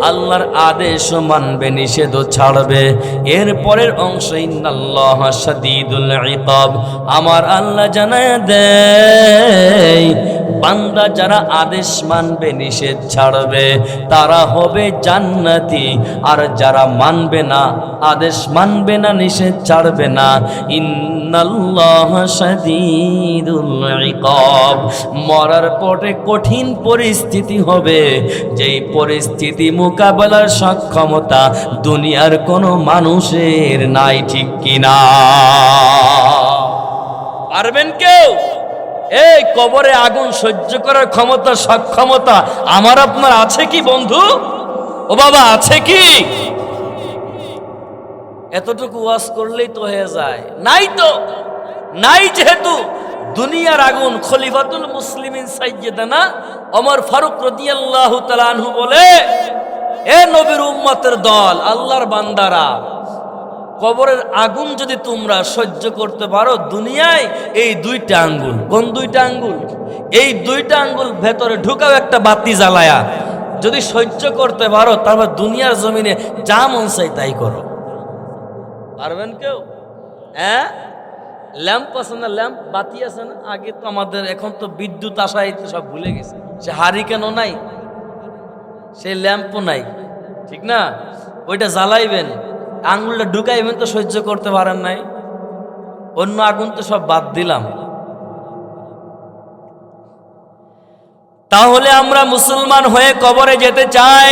আল্লাহর আদেশও মানবে, নিষেধও ছাড়বে। এর পরের অংশ, ইন্নাল্লাহা শাদীদুল ইকাব, আমার আল্লাহ জানায় দেয় বান্দা যারা আদেশ মানবে, নিষেধ ছাড়বে, তারা হবে জান্নাতি। আর যারা মানবে না, আদেশ মানবে না, নিষেধ ছাড়বে না, ইন্নাল্লাহা শাদীদুল ইকাব, মরার পরে কঠিন পরিস্থিতি হবে, যেই পরিস্থিতি মোকাবেলার সক্ষমতা দুনিয়ার কোনো মানুষের নাই। ঠিক কিনা? পারবেন কেউ? এই কবরে আগুন সহ্য করার ক্ষমতা, সক্ষমতা আমার আপনার আছে কি বন্ধু? ও বাবা, আছে কি? এতটুকু ওয়াজ করলেই তো হয়ে যায়? নাই তো, নাই। যেহেতু দুনিয়ার আগুন, খলিফাতুল মুসলিমিন সাইয়্যিদানা ওমর ফারুক রাদিয়াল্লাহু তাআলা আনহু বলে, এ নবীর উম্মতের দল, আল্লাহর বান্দারা, কবরের আগুন যদি তোমরা সহ্য করতে পারো, দুনিয়ায় এই দুইটা আঙ্গুল, কোন দুইটা আঙ্গুল? এই দুইটা আঙ্গুল ভেতরে ঢুকাও একটা বাতি জ্বালায়া, যদি সহ্য করতে পারো, তারপর দুনিয়ার জমিনে যা মন চাই তাই করো। পারবেন কেউ? হ্যাঁ, ল্যাম্প আছে না? ল্যাম্প, বাতি আছে না? আগে তো আমাদের, এখন তো বিদ্যুৎ আসায় তো সব ভুলে গেছে। সে হারিকেনও নাই, সেই ল্যাম্পও নাই, ঠিক না? ওইটা জ্বালাইবেন, আঙ্গুলটা ঢুকাইবেন, তো সহ্য করতে পারেন নাই। অন্য আগুন তো সব বাদ দিলাম। তাহলে আমরা মুসলমান হয়ে কবরে যেতে চাই।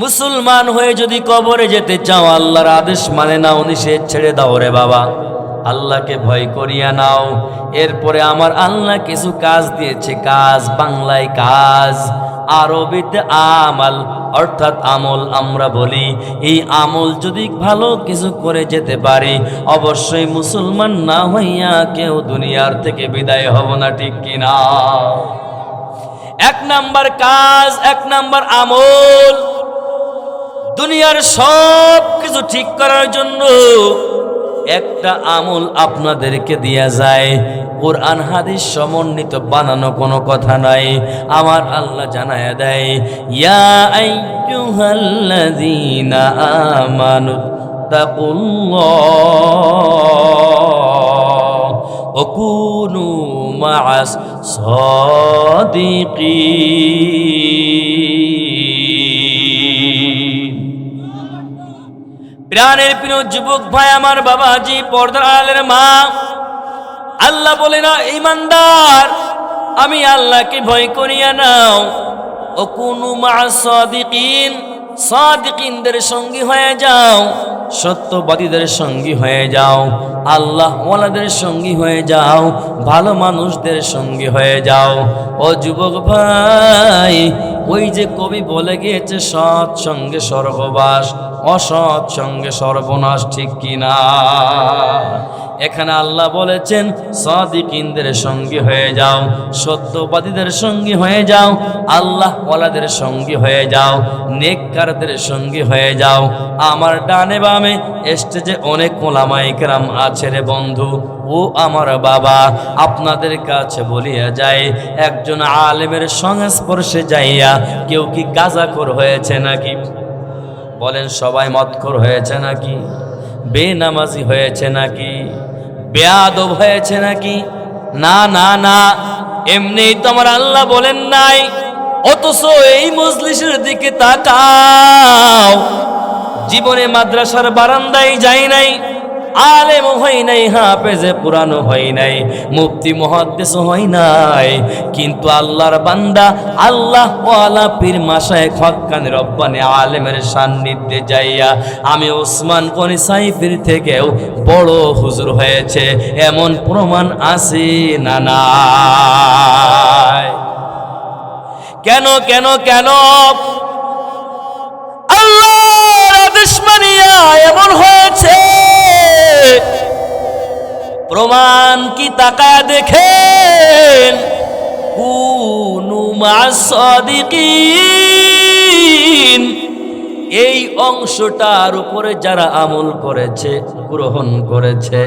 মুসলমান হয়ে যদি কবরে যেতে চাও, আল্লাহর আদেশ মানে না, নিষেধ ছেড়ে দাও রে বাবা। আল্লাহকে ভয় করিয়া নাও। এরপরে আমার আল্লাহ কিছু কাজ দিয়েছে, কাজ বাংলায় কাজ, আরবিতে আমাল অর্থাৎ আমল আমরা বলি। এই আমল যদি ভালো কিছু করে যেতে পারি, অবশ্যই মুসলমান না হইয়া কেউ দুনিয়ার থেকে বিদায় হব না, ঠিক কিনা? এক নাম্বার কাজ, এক নাম্বার আমল, দুনিয়ার সব কিছু ঠিক করার জন্য একটা আমল আপনাদেরকে দেয়া যায়। কোরআন হাদিস সমন্বিত বানানো কোনো কথা নাই। আমার আল্লাহ জানায়া দেয়, ইয়া আইয়ুহাল্লাযীনা আমানু তাকুল্লাহ ওয়া কুনু মা'আস সাদিকিন। প্রাণের প্রিয় যুবক ভাই আমার, বাবাজি, পর্দার আড়ালের মা, আল্লাহ বলে না, ঈমানদার আমি আল্লাহকে ভয় করিয়া নাও। ও কুনু মা'আস সাদিকিন, সাদিকিনদের সঙ্গী হয়ে যাও, সত্যবাদীদের সঙ্গী হয়ে যাও, আল্লাহ ওয়ালাদের সঙ্গী হয়ে যাও, ভালো মানুষদের সঙ্গী হয়ে যাও। ও যুবক ভাই, ওই যে কবি বলে গিয়েছে, সৎ সঙ্গে স্বর্গবাস, অসৎ সঙ্গে সর্বনাশ, ঠিক কিনা? এখানে আল্লাহ বলেছেন সাদিকিনদের সঙ্গী হয়ে যাও, সত্যবাদীদের সঙ্গী হয়ে যাও, আল্লাহ ওয়ালাদের সঙ্গী হয়ে যাও, নেককারদের সঙ্গী হয়ে যাও। আমার ডানে বামে স্টেজে অনেক ওলামায়ে কেরাম আছে রে বন্ধু, ও আমার বাবা, আপনাদের কাছে বলিয়া যায়, একজন আলেমের সংস্পর্শে যাইয়া কেউ কি গাঁজাখোর হয়েছে নাকি? বলেন, সবাই মদখোর হয়েছে নাকি? বেনামাজি হয়েছে নাকি? বেয়াদব হয়েছে নাকি? না না না, এমনি তো আমার আল্লাহ বলেন নাই। অথচ এই মজলিসের দিকে তাকাও, জীবনে মাদ্রাসার বারান্দায় যাই নাই, আলেম হই নাই, হাফেজে পুরানো হই নাই, মুফতি মুহাদ্দিস হই নাই, কিন্তু আল্লাহর বান্দা, আল্লাহ ওয়ালা পীর মাশায়েখ হক্কানি রব্বানি আলেমের সান্নিধ্যে যাইয়া আমি ওসমান গনি সাইফির থেকেও বড় হুজুর হয়েছে, এমন প্রমাণ আছে না নাই? কেন কেন কেন? আল্লাহর আদেশ মানিয়া এমন হয়েছে। প্রমাণ কি? তাকায়া দেখেন, কুনু মা'আস সাদিকিন, এই অংশটার উপরে যারা আমল করেছে, গ্রহণ করেছে,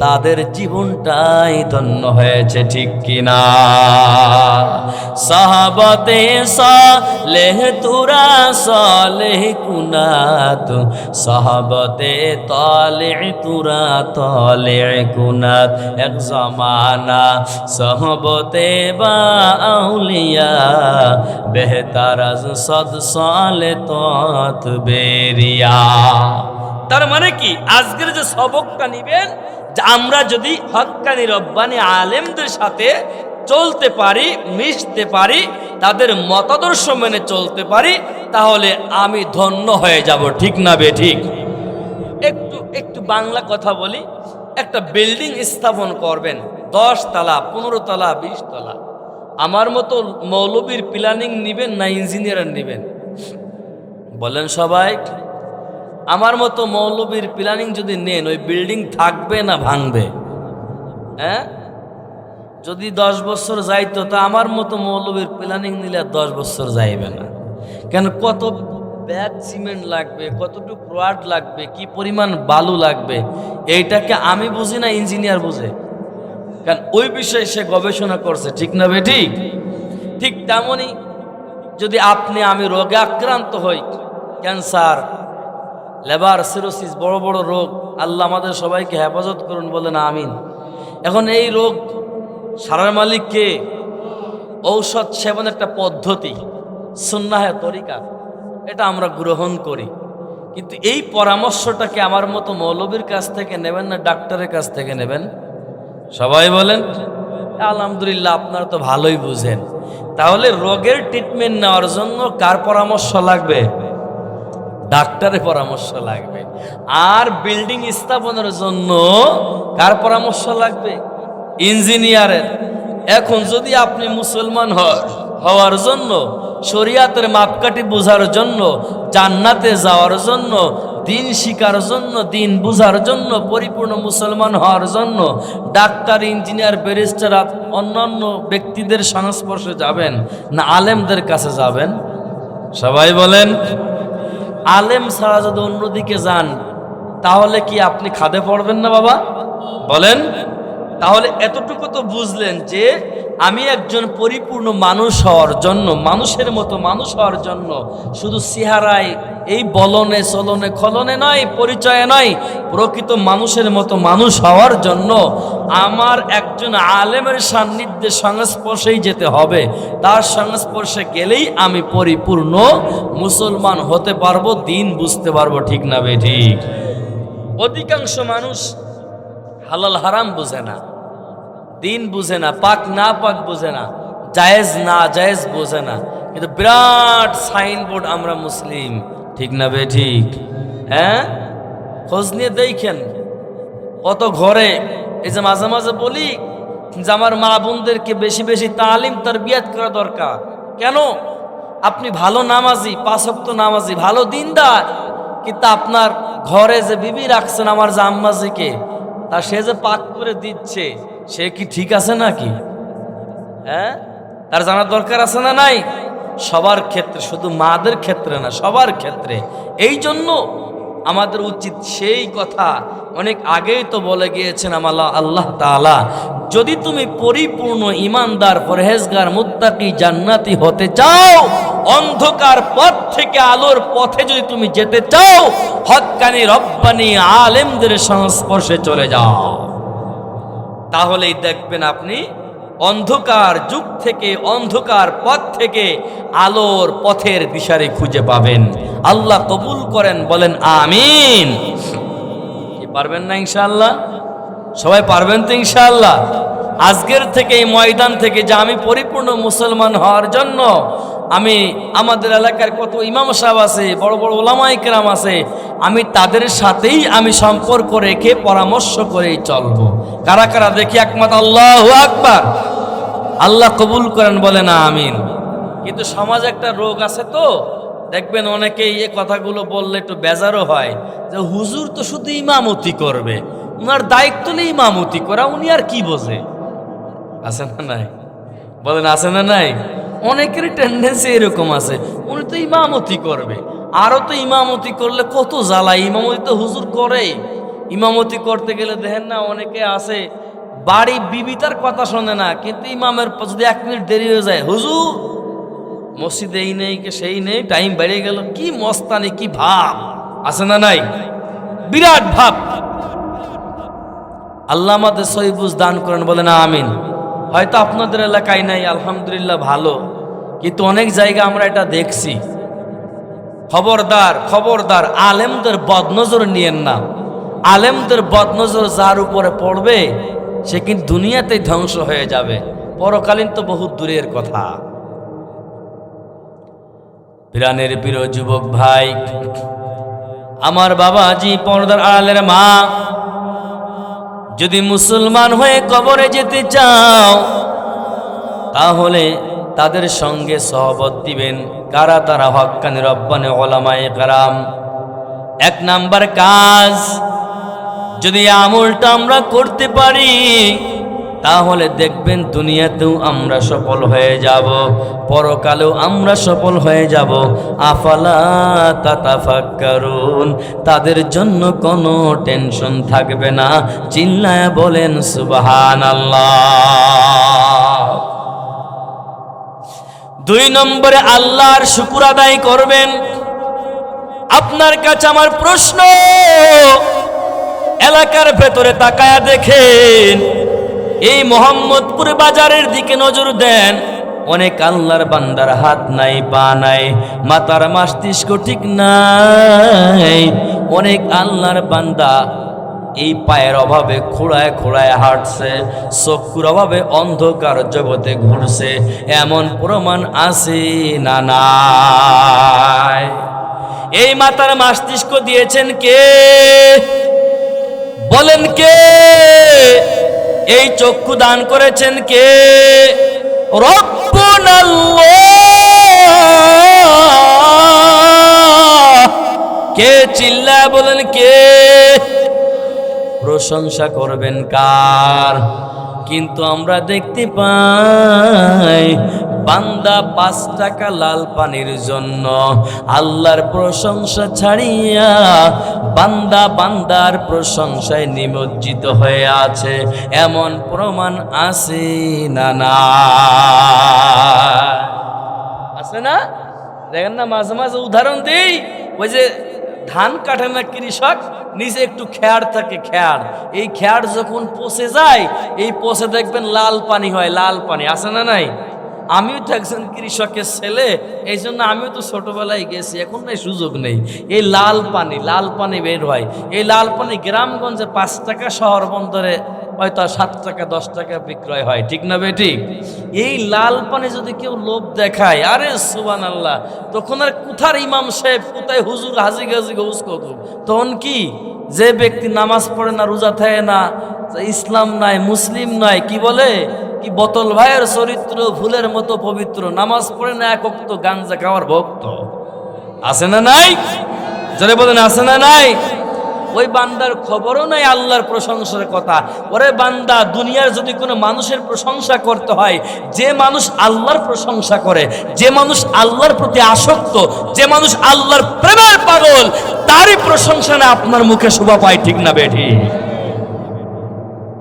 তাদের জীবনটাই ধন্য হয়েছে, ঠিক কিনা? সাহাবাতে সালেহ তুরা সালেহ কুনাত, সাহাবাতে তালি'আ তুরা তালি'আ কুনাত, এক জামানা সাহাবাতে বা আউলিয়া বেহতার আজ সদ সালে তত বেরিয়া। তার মানে কি? আজকের যে সবকটা নিবেন, যে আমরা যদি হক্কানি রব্বানি আলেমদের সাথে চলতে পারি, মিশতে পারি, তাদের মতাদর্শ মেনে চলতে পারি, তাহলে আমি ধন্য হয়ে যাব, ঠিক না বে ঠিক? একটু বাংলা কথা বলি। একটা বিল্ডিং স্থাপন করবেন, 10 তলা, 15 তলা, 20 তলা, আমার মতো মৌলবীর প্ল্যানিং নিবেন না ইঞ্জিনিয়ার নিবেন? বলেন সবাই। আমার মতো মৌলবীর প্ল্যানিং যদি নেন, ওই বিল্ডিং থাকবে না ভাঙবে? হ্যাঁ, যদি 10 বছর যাইতো, তা আমার মতো মৌলবীর প্ল্যানিং নিলে 10 বছর যাইবে না। কেন? কত ব্যাগ সিমেন্ট লাগবে, কতটুকু রড লাগবে, কি পরিমাণ বালু লাগবে, এইটাকে আমি বুঝি না, ইঞ্জিনিয়ার বুঝে। কারণ ওই বিষয়ে সে গবেষণা করছে, ঠিক না বে ঠিক? ঠিক তেমনই যদি আপনি আমি রোগে আক্রান্ত হই, ক্যান্সার, লেবার সিরোসিস, বড় বড় রোগ, আল্লাহ আমাদের সবাইকে হেফাজত করুন, বলেন আমিন। এখন এই রোগ সারার মালিক কে? ঔষধ সেবন একটা পদ্ধতি, সুন্নাহ তরিকা, এটা আমরা গ্রহণ করি, কিন্তু এই পরামর্শটাকে আমার মতো মৌলবীর কাছ থেকে নেবেন না ডাক্তারের কাছ থেকে নেবেন? সবাই বলেন আলহামদুলিল্লাহ, আপনারা তো ভালোই বুঝেন। তাহলে রোগের ট্রিটমেন্ট নেওয়ার জন্য কার পরামর্শ লাগবে? ডাক্তারের পরামর্শ লাগবে। আর বিল্ডিং স্থাপনের জন্য কার পরামর্শ লাগবে? ইঞ্জিনিয়ারের। এখন যদি আপনি মুসলমান হওয়ার জন্য, শরিয়াতের মাপকাঠি বোঝার জন্য, জান্নাতে যাওয়ার জন্য, দিন শিকার জন্য, দিন বুঝার জন্য, পরিপূর্ণ মুসলমান হওয়ার জন্য ডাক্তার, ইঞ্জিনিয়ার, ব্যারিস্টার অন্যান্য ব্যক্তিদের সংস্পর্শে যাবেন না আলেমদের কাছে যাবেন? সবাই বলেন। আলেম ছাড়া যদি অন্যদিকে যান তাহলে কি আপনি খাদে পড়বেন না বাবা? বলেন। তাহলে এতটুকু তো বুঝলেন যে আমি একজন পরিপূর্ণ মানুষ হওয়ার জন্য, মানুষের মতো মানুষ হওয়ার জন্য শুধু চেহারায়, এই বলনে চলনে খলনে নয়, পরিচয়ে নয়, প্রকৃত মানুষের মতো মানুষ হওয়ার জন্য আমার একজন আলেমের সান্নিধ্যে সংস্পর্শেই যেতে হবে। তার সংস্পর্শে গেলেই আমি পরিপূর্ণ মুসলমান হতে পারবো, দিন বুঝতে পারবো। ঠিক না বে ঠিক? অধিকাংশ মানুষ হালাল হারাম বুঝে না, দিন বুঝে না, পাক না পাক বুঝে না, জায়েজ না জায়েজ বুঝে না, কিন্তু বিরাট সাইনবোর্ড আমরা মুসলিম। ঠিক না বে ঠিক? হ্যাঁ, খোঁজ নিয়ে দেখেন কত ঘরে। এই যে মাঝে মাঝে বলি যে আমার মা বোনদেরকে বেশি বেশি তালিম তারবিয়াত করা দরকার। কেন? আপনি ভালো নামাজি, 5 ওয়াক্ত নামাজি, ভালো দিনদার, কিন্তু আপনার ঘরে যে বিবি রাখছেন আমার যে আম্মাজিকে, তা সে যে পাক করে দিচ্ছে, সে কি ঠিক আছে নাকি? হ্যাঁ, তার জানার দরকার আছে না নাই? সবার ক্ষেত্রে, শুধু মাদের ক্ষেত্রে না, সবার ক্ষেত্রে। এই জন্য আমাদের উচিত, সেই কথা অনেক আগেই তো বলে গিয়েছেন আল্লাহ তাআলা, যদি তুমি পরিপূর্ণ ইমানদার, পরহেজগার, মুত্তাকি, জান্নাতি হতে চাও, অন্ধকার পথ থেকে আলোর পথে যদি তুমি যেতে চাও, হক্কানি রব্বানি আলেমদের সংস্পর্শে চলে যাও। তাহলেই দেখবেন আপনি অন্ধকার যুগ থেকে, অন্ধকার পথ থেকে আলোর পথের দিশারি খুঁজে পাবেন। আল্লাহ কবুল করেন, বলেন আমিন। কি পারবেন না ইনশাআল্লাহ? সবাই পারবেন তো ইনশাআল্লাহ? আজকের থেকে এই ময়দান থেকে যে আমি পরিপূর্ণ মুসলমান হওয়ার জন্য আমি, আমাদের এলাকার কত ইমাম সাহেব আছে, বড় বড় ওলামায়ে কেরাম আছে, আমি তাদের সাথেই আমি সম্পর্ক রেখে পরামর্শ করেই চলবো। কারা কারা দেখি একমাত্র আল্লাহু আকবার। আল্লাহ কবুল করেন, বলে না আমিন। কিন্তু সমাজে একটা রোগ আছে তো, দেখবেন অনেকেই এই কথাগুলো বললে একটু বেজারও হয় যে হুজুর তো শুধু ইমামতি করবে, উনার দায়িত্ব নেই ইমামতি করা, উনি আর কি বোঝে। আছে না নাই? বলেন আছে না নাই? অনেকেরই টেন্ডেন্সি এরকম আছে, উনি তো ইমামতি করবে, আরো তো ইমামতি করলে কত জ্বালা। ইমামতি তো হুজুর করে, ইমামতি করতে গেলে দেখেন না অনেকে আছে বাড়ি বিবিতার কথা শোনে না, কিন্তু ইমামের যদি 1 মিনিট দেরি হয়ে যায়, হুজুর মসজিদে এই নেই কে সেই নেই, টাইম বেড়ে গেল। কি মস্তানি, কি ভাব আছে না নাই? বিরাট ভাব। আল্লাহ আমাদের সহি বুঝ দান করেন, বলে না আমিন। হয়তো আপনাদের এলাকায় নাই, আলহামদুলিল্লাহ ভালো, কিন্তু অনেক জায়গা আমরা এটা দেখছি। খবরদার, খবরদার, আলেমদের বদনজর নিয়েন না। আলেমদের বদনজর যার উপরে পড়বে সে কিন্তু দুনিয়াতেই ধ্বংস হয়ে যাবে, পরকালীন তো বহুত দূরের কথা। প্রাণের প্রিয় যুবক ভাই, আমার বাবাজি, পর্দার আড়ালের মা, যদি মুসলমান হয়ে কবরে যেতে চাও তাহলে তাদের সঙ্গে সহবত দিবেন। কারা তারা? হক্কানি রব্বানি উলামায়ে কেরাম। 1 নাম্বার কাজ, যদি আমলটা আমরা করতে পারি তাহলে দেখবেন দুনিয়াতেও আমরা সফল হয়ে যাব, পরকালেও আমরা সফল হয়ে যাব। আফালা তাতাফাক্কারুন, তাদের জন্য কোনো টেনশন থাকবে না। চিল্লায়া বলেন সুবহানাল্লাহ। 2 নম্বরে আল্লাহর শুকর আদায় করবেন। আপনার কাছে আমার প্রশ্ন, এলাকার ভেতরে তাকায়া দেখেন, এই মোহাম্মদপুর বাজারের দিকে নজর দেন, অনেক আল্লাহর বান্দার হাত নাই, পা নাই, মাথার মস্তিষ্ক ঠিক নাই। অনেক আল্লাহর বান্দা এই পায়ের অভাবে খোঁড়ায় খোঁড়ায় হাঁটছে, চক্ষুর অভাবে অন্ধকার জগতে ঘুরছে। এমন প্রমাণ আছে না নাই? এই মাথার মস্তিষ্ক দিয়েছেন কে? বলেন কে? এই চক্ষু দান করেছেন কে? রব্বুনাল্লাহ। কে? চিল্লায় বলেন কে? প্রশংসা করবেন কার? কিন্তু আমরা দেখতে পাই বান্দা 5 টাকা লাল পানির জন্য আল্লাহর প্রশংসা ছাড়িয়া বান্দা বান্দার প্রশংসায় নিমজ্জিত হয়ে আছে। এমন প্রমাণ আছে না? না আছে না? দেখেন না, মাঝে মাঝে উদাহরণ দিই, ওই যে ধান কাটে না কৃষক, নিচে একটু খ্যাড় থাকে, খ্যাড়, এই খ্যাড় যখন পচে যায়, এই পচে দেখবেন লাল পানি হয়, লাল পানি আছে না নাই? আমিও তো একজন কৃষকের ছেলে, এই জন্য আমিও তো ছোটবেলায় গেছি, এখন নাই সুযোগ নেই। এই লাল পানি বের হয়, এই লাল পানি গ্রামগঞ্জে 5 টাকা, শহর বন্দরে হয়তো 7 টাকা 10 টাকা বিক্রয় হয়, ঠিক না বেঠিক? এই লাল পানি যদি কেউ লোভ দেখায়, আরে সুবহানাল্লাহ, তখন আর কোথার ইমাম সাহেব, কোথায় হুজুর, হাজি গাজি গৌস কত, তখন কি যে ব্যক্তি নামাজ পড়ে না, রোজা থাকে না, ইসলাম নাই, মুসলিম নাই, কি বলে কি বোতল ভাইয়ের চরিত্র ফুলের মতো পবিত্র, নামাজ পড়ে না, এক ওয়াক্ত গাঞ্জা খাওয়ার ভক্ত, আছে না নাই? যারা বলেন আছে না নাই? ওই বান্দার খবরও নাই আল্লাহর প্রশংসার কথা। ওরে বান্দা, দুনিয়ার যদি কোনো মানুষের প্রশংসা করতে হয়, যে মানুষ আল্লাহর প্রশংসা করে, যে মানুষ আল্লাহর প্রতি আসক্ত, যে মানুষ আল্লাহর প্রেমের পাগল, তারই প্রশংসা না আপনার মুখে শোভা পায়, ঠিক না বেঠি?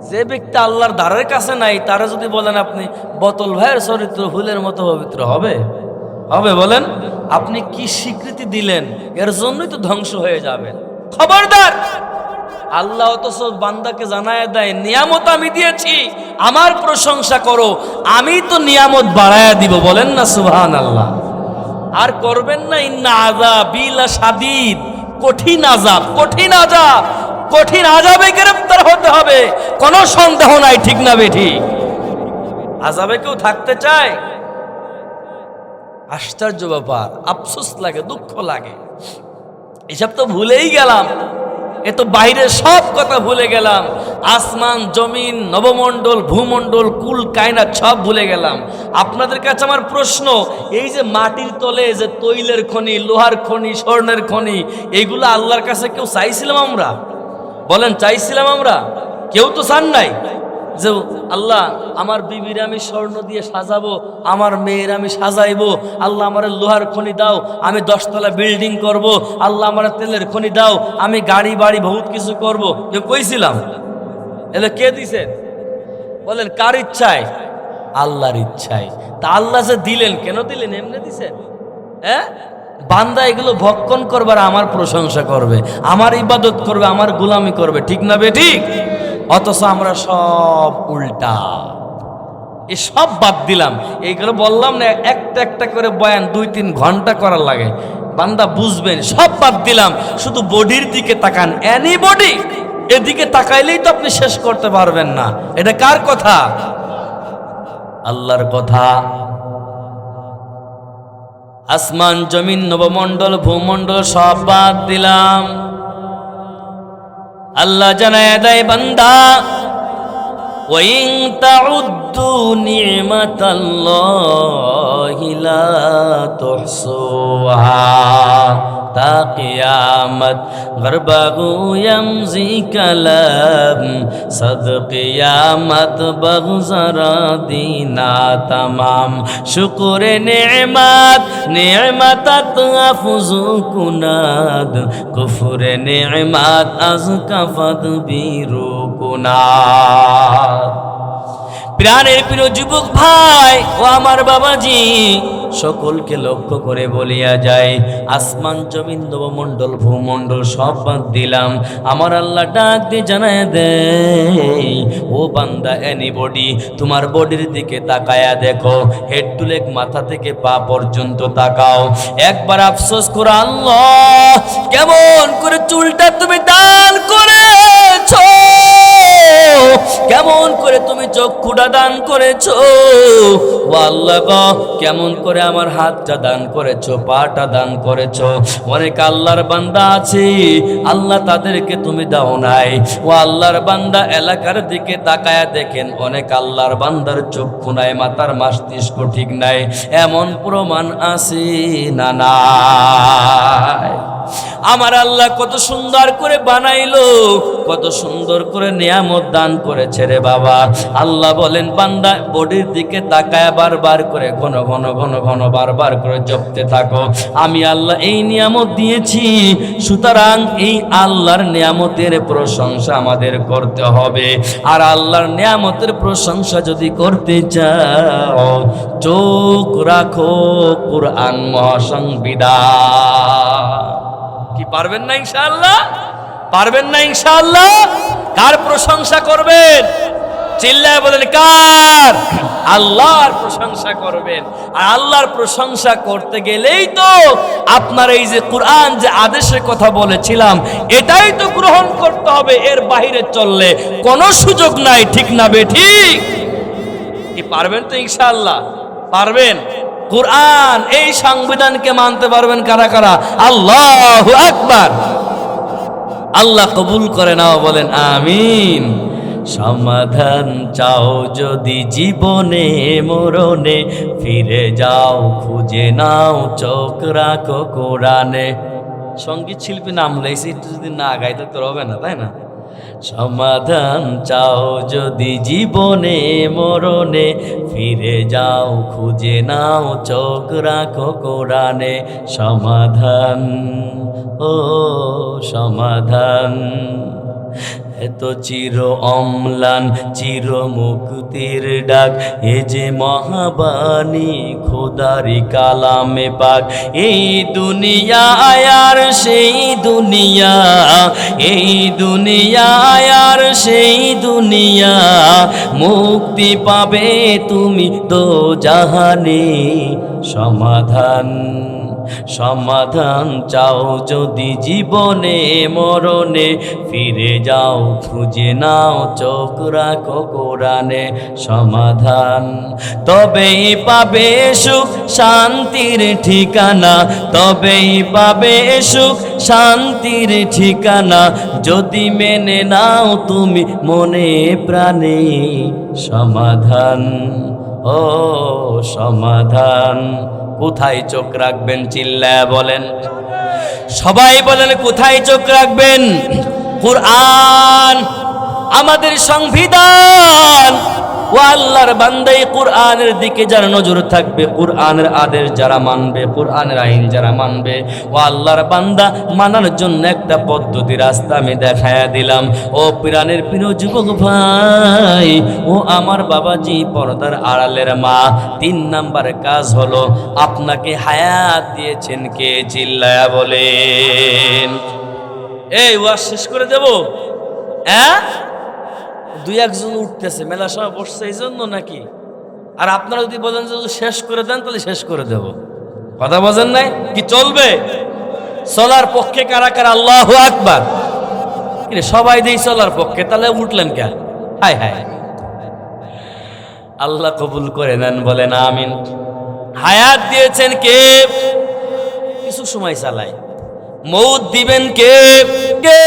যে ব্যক্তি আল্লাহর দ্বারের কাছে নাই, তারা যদি বলেন আপনি বোতল ভাইয়ের চরিত্র ফুলের মতো পবিত্র, হবে? হবে? বলেন, আপনি কি স্বীকৃতি দিলেন? এর জন্যই তো ধ্বংস হয়ে যাবেন। খবরদার! আল্লাহ অথচ বান্দাকে জানায় দেয়, নিয়ামত আমি দিয়েছি, আমার প্রশংসা করো, আমি তো নিয়ামত বাড়ায়া দিব। বলেন না সুবহানাল্লাহ? আর করবেন না, ইন্না আযাবি লাশাদীদ, কঠিন আযাব, কঠিন আযাব, কঠিন আযাবে গ্রেফতার হতে হবে, কোনো সন্দেহ নাই, ঠিক না বেঠিক? আযাবে কেউ থাকতে চায়? আশ্চর্য ব্যাপার, আফসোস লাগে, দুঃখ লাগে। এসব তো ভুলেই গেলাম, এ তো বাইরের সব কথা ভুলে গেলাম, আসমান জমিন নবমণ্ডল ভূমণ্ডল কুল কায়নাত সব ভুলে গেলাম। আপনাদের কাছে আমার প্রশ্ন, এই যে মাটির তলে যে তৈলের খনি, লোহার খনি, স্বর্ণের খনি, এইগুলো আল্লাহর কাছে কেউ চাইছিলাম আমরা? বলেন, চাইছিলাম আমরা? কেউ তো চান নাই যে আল্লাহ আমার বিবির আমি স্বর্ণ দিয়ে সাজাবো, আমার মেয়ের আমি সাজাইবো, আল্লাহ আমার লোহার খনি দাও, আমি 10 তলা বিল্ডিং করব, আল্লাহ আমার তেলের খনি দাও, আমি গাড়ি বাড়ি বহুত কিছু করব। কেউ কইছিলাম? এলে কে দিছে? বলেন, কার ইচ্ছায়? আল্লাহর ইচ্ছায়। তা আল্লাহ যে দিলেন, কেন দিলেন? এমনি দিছেন? হ্যাঁ, বান্দা এগুলো ভক্ষণ করবার আমার প্রশংসা করবে, আমার ইবাদত করবে, আমার গোলামি করবে, ঠিক না বেঠিক? অথচ আমরা সব উল্টা, এই সব বাদ দিলাম। এইগুলো বললাম না, একটা একটা করে বয়ান 2-3 ঘন্টা করার লাগে, বান্দা বুঝবেন। সব বাদ দিলাম, শুধু বডির দিকে তাকান, এনি বডি, এদিকে তাকাইলেই তো আপনি শেষ করতে পারবেন না। এটা কার কথা? আল্লাহর কথা। আসমান জমিন নবমণ্ডল ভূমণ্ডল সব বাদ দিলাম। আল্লাহ জানায় দেয়, বান্দা ওয়াইন তাউদ্দু নি'মাতাল্লাহি লা তুহসুহা তা কিয়ামত গরবাগু ইয়ামজি কালাম সদ কিয়ামত বগজরা দিনা তমাম শুকরে নেমাত নেমাতাত আফজু কুনাদ কুফরে নেমাত আজ কাফাদ বিরু কুনাদ। প্রাণের প্রিয় যুবক ভাই ও আমার বাবাজি, সকলকে লক্ষ্য করে বলিয়া যায়, আসমান জমিন নবমণ্ডল ভূমণ্ডল সব বাদ দিলাম। আমার আল্লাহ ডাক দিয়ে জানায় দেয়, ও বান্দা, এনিবডি তোমার বডির দিকে তাকায়া দেখো, হেড টু লেগ, মাথা থেকে পা পর্যন্ত তাকাও, একবার আফসোস করো, আল্লাহ কেমন করে চুলটা তুমি দান করেছো। কেমন করে তুমি চক্ষুটা দান করেছো, ও আল্লাহ গো কেমন করে আমার হাতটা দান করেছো, পাটা দান করেছো। অনেক আল্লাহর বান্দা আছে আল্লাহ তাদেরকে তুমি দাও নাই। ও আল্লাহর বান্দা এলাকার দিকে তাকায়া দেখেন, অনেক আল্লাহর বান্দার চক্ষু নাই, মাথার মস্তিষ্ক ঠিক নাই, এমন প্রমাণ আছে না নাই? আমার আল্লাহ কত সুন্দর করে বানাইলো, কত সুন্দর করে নিয়ামত দান করেছে রে বাবা। আল্লাহ বলেন বান্দা বডির দিকে তাকায় বারবার করে ঘন ঘন ঘন ঘন বারবার করে জপতে থাকো, আমি আল্লাহ এই নিয়ামত দিয়েছি, সুতরাং এই আল্লাহর নিয়ামতের প্রশংসা আমাদের করতে হবে। আর আল্লাহর নিয়ামতের প্রশংসা যদি করতে চাও, চোখ রাখো কুরআন মহাসংবিধান। কি পারবেন না ইনশাআল্লাহ? পারবেন না ইনশাআল্লাহ? কার প্রশংসা করবেন? চিল্লায় বলেন কার? আল্লাহর প্রশংসা করবেন। আর আল্লাহর প্রশংসা করতে গেলেই তো আপনার এই যে কুরআন যে আদেশের কথা বলেছিলাম, এটাই তো গ্রহণ করতে হবে, এর বাইরে চললে কোনো সুযোগ নাই, ঠিক না বেঠিক? কি পারবেন তো ইনশাআল্লাহ? পারবেন? কুরআন এই সংবিধানকে মানতে পারবেন কারা কারা? আল্লাহু আকবার। আল্লাহ কবুল করে নাও, বলেন আমিন। সমাধান চাও যদি জীবনে মরণে, ফিরে যাও খুঁজে নাও, চোখ রাখো কোরআনে। সঙ্গীত শিল্পী নাম লেগেছে, একটু যদি না গাইতে তো হবে না, তাই না? সমাধান চাও যদি জীবনে মরণে, ফিরে যাও খুঁজে নাও, চোখ রাখো কোরআনে। সমাধান, ও সমাধান, এত চির অম্লান চির মুক্তির ডাক, এ যে মহাবাণী খোদারি কালামে পাক। এই দুনিয়া আর সেই দুনিয়া, এই দুনিয়া আর সেই দুনিয়া, মুক্তি পাবে তুমি তো জাহানে। সমাধান, সমাধান চাও যদি জীবনে মরণে, ফিরে যাও খুঁজে নাও, চোখ রাখো কোরআনে। সমাধান, তবেই পাবে সুখ শান্তির ঠিকানা, তবেই পাবে সুখ শান্তির ঠিকানা, যদি মেনে নাও তুমি মনে প্রাণে। সমাধান, ও সমাধান, কোথায় চোখ রাখবেন? চিল্লায়া বলেন, সবাই বলেন কোথায় চোখ রাখবেন? কুরআন আমাদের সংবিধান। ও আল্লাহর বান্দা, এই কুরআনের দিকে যার নজর থাকবে, কুরআনের আদেশ যারা মানবে, কুরআনের আইন যারা মানবে, ও আল্লাহর বান্দা মানার জন্য একটা পদ্ধতি রাস্তা আমি দেখায়া দিলাম। ও প্রাণের প্রিয় যুবক ভাই, ও আমার বাবাজি, পর্দার আড়ালের মা, 3 নাম্বার কাজ হলো আপনাকে হায়াত দিয়েছেন কে? চিল্লায়া বলেন। এই ওয়াজ শেষ করে দেব? হ্যাঁ, 2-1 জন উঠতেছে, মেলা সময় বসছে এই জন্য নাকি? আর আপনারা যদি বলেন যে শেষ করে দেন, তাহলে শেষ করে দেব। কথা বোঝেন নাই? কি চলবে? চলার পক্ষে কারা কারা? আল্লাহু আকবার। সবাই দেই চলার পক্ষে, তাহলে উঠলেন কেন? হায় হায়, আল্লাহ কবুল করে নেন, বলেন আমিন। হায়াত দিয়েছেন কে? কিছু সময় চালাই। মৌত দিবেন কে? কে?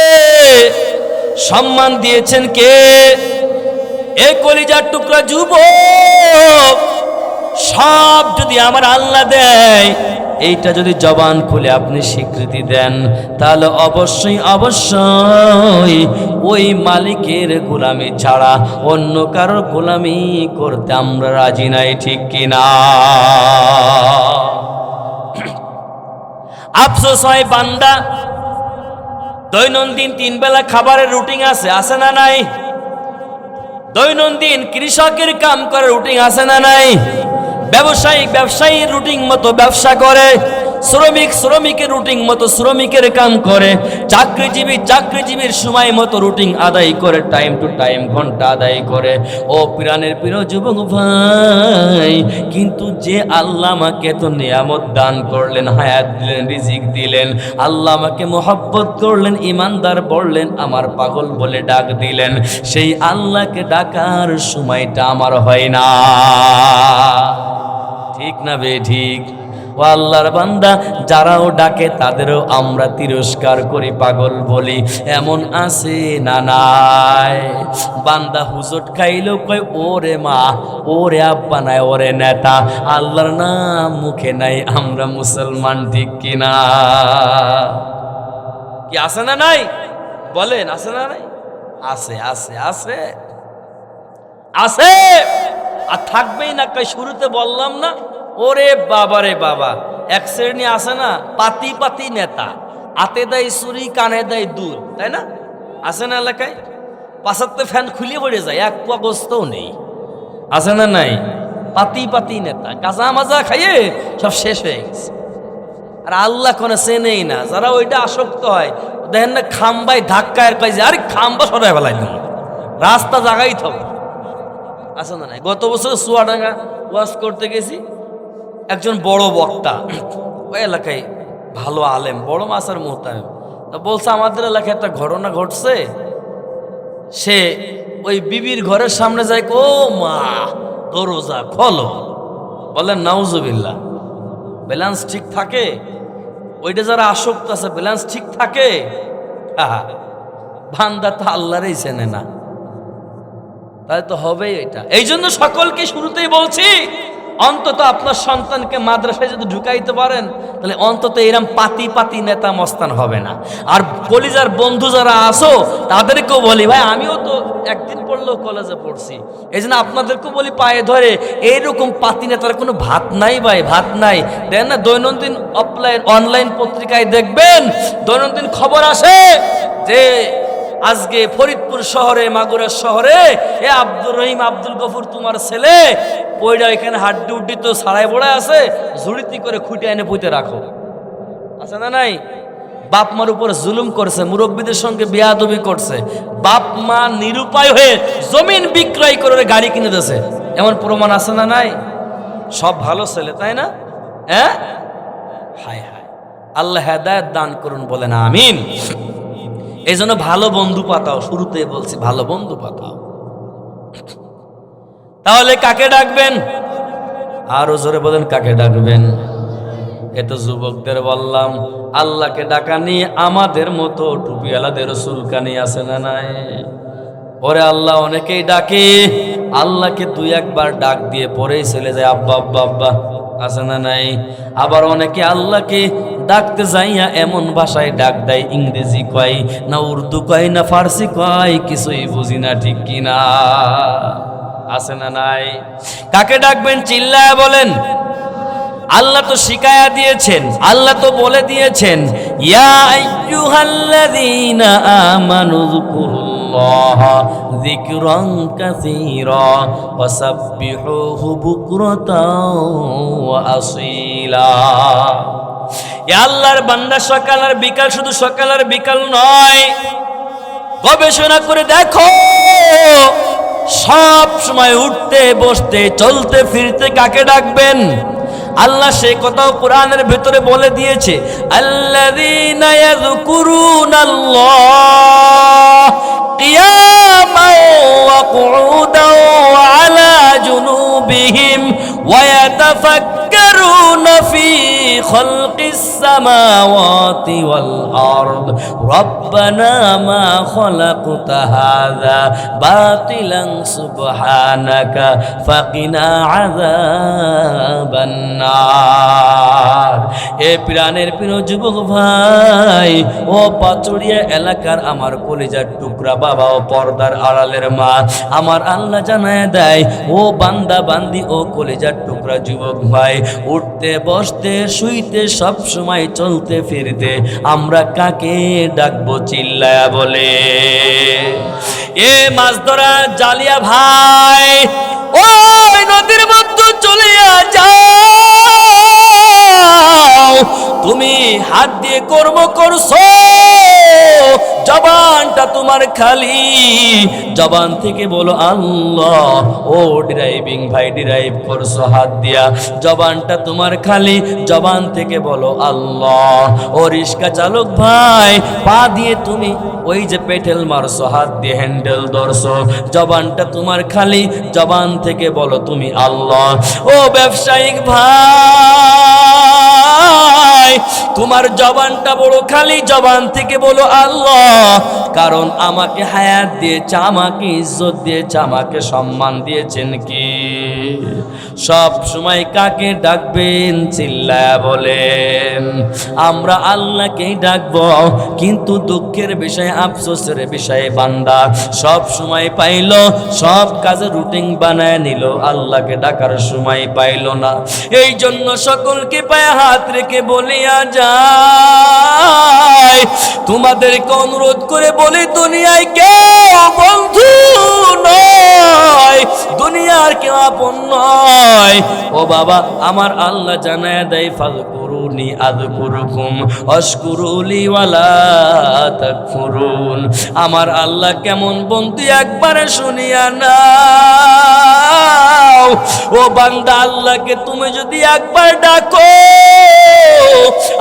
সম্মান দিয়েছেন কে? এ কলিজার টুকরা যুবক, সব যদি আমার আল্লাহ দেয়, এইটা যদি জবান খুলে আপনি স্বীকৃতি দেন, তাহলে অবশ্যই অবশ্যই ওই মালিকের গোলামি ছাড়া অন্য কারোর গোলামি করতে আমরা রাজি নাই, ঠিক কিনা? আফসোস হয় বান্দা, দৈনন্দিন 3 বেলা খাবারের রুটিন আছে, আছে না নাই? দৈনন্দিন কৃষকের কাম করার রুটিন আছে না নাই? ব্যবসায়ী ব্যবসায়ীর রুটিন মতো ব্যবসা করে, শ্রমিকের রুটিন মতো শ্রমিকের কাম করে, চাকরিজীবীর সময় মতো রুটিন আদায় করে, টাইম টু টাইম ঘন্টা আদায় করে। ও প্রাণের প্রিয় যুবক ভাই, কিন্তু যে আল্লাহ আমাকে এত নিয়ামত দান করলেন, হায়াত দিলেন, রিজিক দিলেন, আল্লাহ আমাকে মোহাব্বত করলেন, ইমানদার বললেন, আমার পাগল বলে ডাক দিলেন, সেই আল্লাহকে ডাকার সময়টা আমার হয় না। ঠিক না বে ঠিক? ও আল্লাহর বান্দা, যারাও ডাকে তাদেরও আমরা তিরস্কার করি, পাগল বলি, এমন আছে না নাই? বান্দা হুজুট খাইলেও কয় ওরে মা, ওরে আব্বা নাই, ওরে নেতা, আল্লাহর নাম মুখে নাই, আমরা মুসলমান, ঠিক কিনা? কি আছে না নাই? বলেন, আছে না নাই? আছে আছে আছে আছে, আর থাকবেই না। কই শুরুতে বললাম না? ওরে বাবা রে বাবা, এক শ্রেণী আছে না পাতি পাতি নেতা, হাতে দেয় চুরি, কানে দেয় দুল, তাই না? আছে না এলাকায়? পাশাতে ফ্যান খুলে পড়ে যায়, এক পোয়া গোস্তও নেই। আছে না নাই? পাতি পাতি নেতা, কাঁচা মাজা খাইয়ে সব শেষ হয়ে গেছে। আর আল্লাহ কোনো চেনেই না। যারা ওইটা আসক্ত হয়, দেখেন না খাম্বাই ধাক্কায় কয় যে আরে খাম্বা সরাই ফেলাই দিন, রাস্তা জাগাই থাকো। আছে না নাই? গত বছর চুয়াডাঙ্গা ওয়াজ করতে গেছি, একজন বড় বক্তা, ওই এলাকায় ভালো আলেম, বড় মাসার মোহতামিম, তা বলছে আমাদের এলাকায় একটা ঘটনা ঘটছে। সে ওই বিবির ঘরের সামনে যায়, ও মা দরজা খোলো, বলেন নাউজুবিল্লাহ। ব্যালেন্স ঠিক থাকে? ওইটা যারা আসক্ত আছে ব্যালেন্স ঠিক থাকে? বান্দা তো আল্লাহরই চেনে না, তাই তো হবেই এটা। এই জন্য সকলকে শুরুতেই বলছি, অন্তত আপনার সন্তানকে মাদ্রাসায় যদি ঢুকাইতে পারেন, তাহলে অন্তত এরম পাতি পাতি নেতা মস্তান হবে না। আর কলিজার বন্ধু যারা আসো তাদেরকেও বলি, ভাই আমিও তো একদিন পড়লেও কলেজে পড়ছি, এই জন্য আপনাদেরকেও বলি পায়ে ধরে, এইরকম পাতি নেতার কোনো ভাত নাই ভাই, ভাত নাই। দেন না দৈনন্দিন অনলাইন পত্রিকায় দেখবেন, দৈনন্দিন খবর আসে যে আজকে ফরিদপুর শহরে, মাগুরা শহরে, এ আব্দুর রহিম, আব্দুল গফুর তোমার ছেলে পয়ডা এখানে হাড্ডি উড্ডি তো সারাই বড়া আছে, ঝুড়িতি করে খুঁটে এনে পুঁতে রাখো। আছে না নাই? বাপ মার উপর জুলুম করছে, মুরব্বীদের সঙ্গে বেয়াদবি করছে, বাপ মা নিরুপায় হয়ে জমিন বিক্রয় করে গাড়ি কিনে দিয়েছে, এমন প্রমাণ আছে না নাই? সব ভালো ছেলে, তাই না? হ্যাঁ, হায় হায়, আল্লাহ হেদায়েত দান করুন, বলেন আমিন। এই জন্য ভালো বন্ধু পাতাও, শুরুতে বলছি ভালো বন্ধু পাতাও। তাহলে কাকে ডাকবেন? আরো জোরে বলেন, কাকে ডাকবেন? এ তো যুবকদের বললাম। আল্লাহকে ডাকা নিয়ে আমাদের মতো টুপিওয়ালাদের চুলকানি আছে না নাই? ওরে আল্লাহ অনেকেই ডাকে, আল্লাহকে দুই একবার ডাক দিয়ে পরেই চলে যায় আব্বা আব্বা আব্বা, আছে না নাই? আবার অনেকে আল্লাহকে ডাকতে যাইয়া এমন ভাষায় ডাক দেয়, ইংরেজি কয় না, উর্দু কয় না, ফার্সি কয়, কিছুই বুঝি না, ঠিক কিনা? আছে না নাই? কাকে ডাকবেন চিল্লায়া বলেন। আল্লাহ তো শিখায়া দিয়েছেন, আল্লাহ তো বলে দিয়েছেন, ইয়া আইয়ুহাল্লাযীনা আমানু যকুরুল্লাহা যিকরান কাসীরা ওয়াসাব্বিহুহু বুকরাতাও ওয়া আসীলা। এ আল্লাহর বান্দা, সকাল আর বিকাল, শুধু সকাল আর বিকাল নয়, গবেষণা করে দেখো, সব সময় উঠতে বসতে চলতে ফিরতে কাকে ডাকবেন? আল্লাহ সে কথাও কোরআনের ভেতরে বলে দিয়েছে, আল্লাযীনা ইয়াযকুরুনাল্লাহ কিয়ামান ওয়া কুউদান ওয়া আলা জুনুবিহিম ওয়া ইয়াতাফাক্কারুনা ফি খালকিস সামাওয়াতি ওয়াল আরদ রব্বানা মা খালাকতা হাযা বাতিলান সুবহানাকা ফাকিনা আযাবান নার। এ প্রাণের প্রিয় যুবক ভাই, ও পাচুরিয়া এলাকার আমার কলিজার টুকরা বাবা, ও পর্দার আড়ালের মা, আমার আল্লাহ জানায় দেয়, ও বান্দা বান্দি, ও কলিজার টুকরা যুবক ভাই, উঠতে বসতে শুইতে সব সময় চলতে ফিরতে আমরা কাকে ডাকবো? চিল্লায়া বলে। এ মাছ ধরা জালিয়া ভাই, ওই নদীর মধ্যে চলিয়া যাও, কর্ম করছো, জবানটা তোমার খালি, জবান থেকে বলো আল্লাহ। ও ড্রাইভিং ভাই, ড্রাইভ করছো হাত দিয়া, জবানটা তোমার খালি, জবান থেকে বলো আল্লাহ। ও রিক্সা চালক ভাই, পা দিয়ে তুমি ওই যে পেটেল মারছো, হাত দিয়ে হ্যান্ডেল ধরছো, জবানটা তোমার খালি, জবান থেকে বলো তুমি আল্লাহ। ও ব্যবসায়িক ভাই, তোমার জবানটা বড় খালি, জবান থেকে বলো আল্লাহ। কারণ আমাকে হায়াত দিয়েছে, আমাকে ইজ্জত দিয়েছে, আমাকে সম্মান দিয়েছেন কি? সব সময় কাকে ডাকবেন? চিল্লায়া বলেন। আমরা আল্লাহকেই ডাকবো, কিন্তু দুঃখের বিষয়, আফসোসের বিষয়ে বান্দা সব সময় পাইল, সব কাজে রুটিন বানায় নিল, আল্লাহকে ডাকার সময় পাইল না। এই জন্য সকলকে পায়ে হাত রেখে বলিয়া যায়, তোমাদেরকে অনুরোধ করে বলি, দুনিয়ায় কেউ বন্ধু নয়, দুনিয়ার কেউ আপন নয়। ও বাবা, আমার আল্লাহ জানায় দেয়, ফাযকুরুনি আযকুরুকুম ওয়াশকুরুলি ওয়ালা তাকফুরুন। আমার আল্লাহ কেমন বন্ধু একবারে শুনিয়া নাও। ও বান্দা, আল্লাহকে তুমি যদি একবার ডাকো,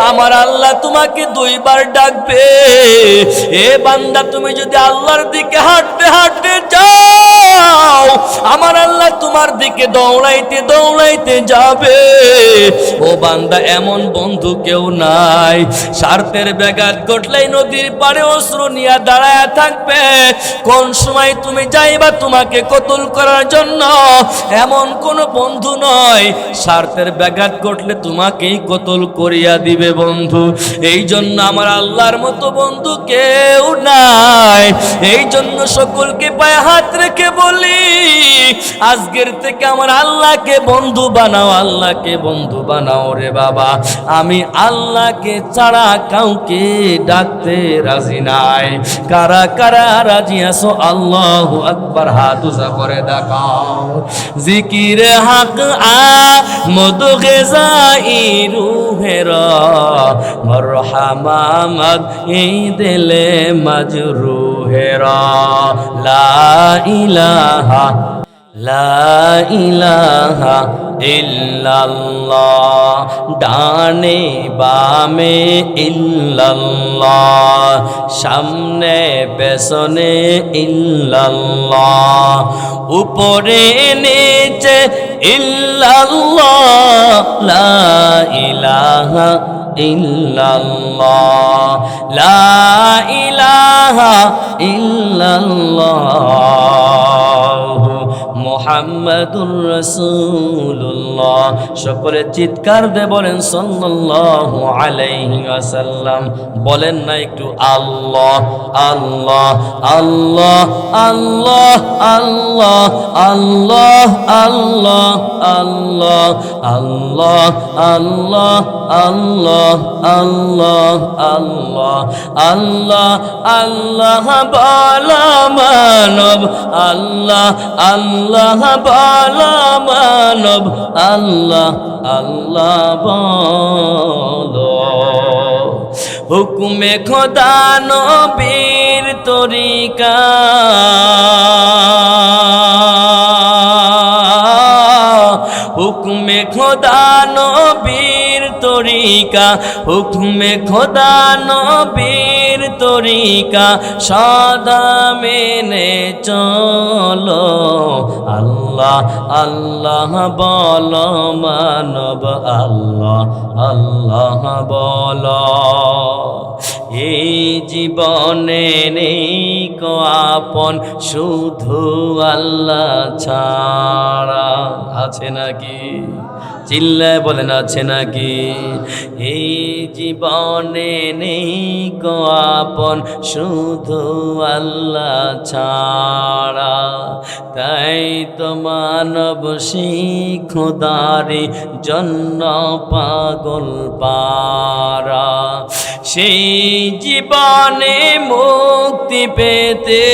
আমার আল্লাহ তোমাকে দুইবার ডাকবে। এ বান্দা, তুমি যদি আল্লাহর দিকে হাঁটতে হাঁটতে যাও, আমার আল্লাহ তোমার দিকে দৌড়াইতে দৌড়াইতে যাবে। ও বান্দা, এমন বন্ধু কেউ নাই, স্বার্থের ব্যাঘাত ঘটলেই নদীর পাড়ে অশ্রু নিয়ে দাঁড়ায় থাকবে, কোন সময় তুমি যাইবা তোমাকে কতল করার জন্য, এমন কোন বন্ধু নয়। স্বার্থের ব্যাঘাত ঘটলে তোমাকেই কতল করিয়া দিবে বন্ধু। এই জন্য আমার আল্লাহর মতো বন্ধু কেউ নাই। এই জন্য সকলকে পায়ে হাত রেখে বলি, আজকের থেকে আমার আল্লাহকে বন্ধু বানাও, আল্লাহকে বন্ধু বানাও রে বাবা। আমি আল্লাহকে ছাড়া কাউকে ডাকতে রাজি নাই। কারা কারা রাজি আছো? আল্লাহু আকবার, হাত উঁচা করে দেখাও। জিকির হক আমদ গেজাই রুহেরা, মরহামামদ এই দিলে মজরুহেরা। লা ইলাহা লা ইলাহা ইল্লাল্লাহ, ডানে বামে ইল্লাল্লাহ, সামনে পেছনে ইল্লাল্লাহ, উপরে নিচে ইল্লাল্লাহ। লা ইলাহা ইল্লাল্লাহ, লা ইলাহা ইল্লাল্লাহ, মুহাম্মাদুর রাসূলুল্লাহ। সকলে চিৎকার দিয়ে বলেন সাল্লাল্লাহু আলাইহি ওয়াসাল্লাম। বলেন না একটু আল্লাহ আল্লাহ আল্লাহ আল্লাহ আল্লাহ আল্লাহ আল্লাহ আল্লাহ আল্লাহ আল্লাহ আল্লাহ আল্লাহ আল্লাহ আল্লাহ আল্লাহ বলা মানব, আল্লাহ আল্লাহ বলা মানব, আল্লাহ আল্লাহ বলো। হুকুমে খোদা নবীর তরিকা, হুকুমে খোদা নবীর তরিকা, হুকুমে খোদা নবীর তরিকা, সদা মেনে চলো। আল্লাহ আল্লাহ বলো মানব, আল্লাহ আল্লাহ বলো। এই জীবনে নেই কো আপন, শুধু আল্লাহ ছাড়া। আছে নাকি? চিল্লায় বলেন আছে নাকি? এই জীবনে নেই কো আপন, শুধু আল্লাহ ছাড়া। তাই তো মানব খোদারি জন্য পাগল পারা। সেই জীবনে মুক্তি পেতে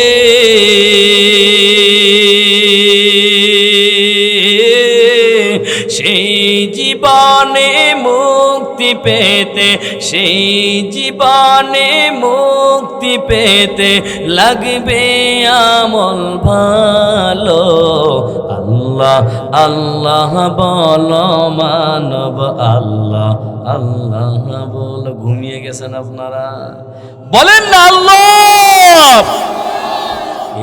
সেই জীবনে মুক্তি মুক্তি পেতে, সেই জীবনে মুক্তি পেতে লাগবে আমল ভালো। আল্লাহ আল্লাহ বলো মানব, আল্লাহ আল্লাহ বলো। ঘুমিয়ে গেছেন আপনারা? বলেন না আল্লাহ।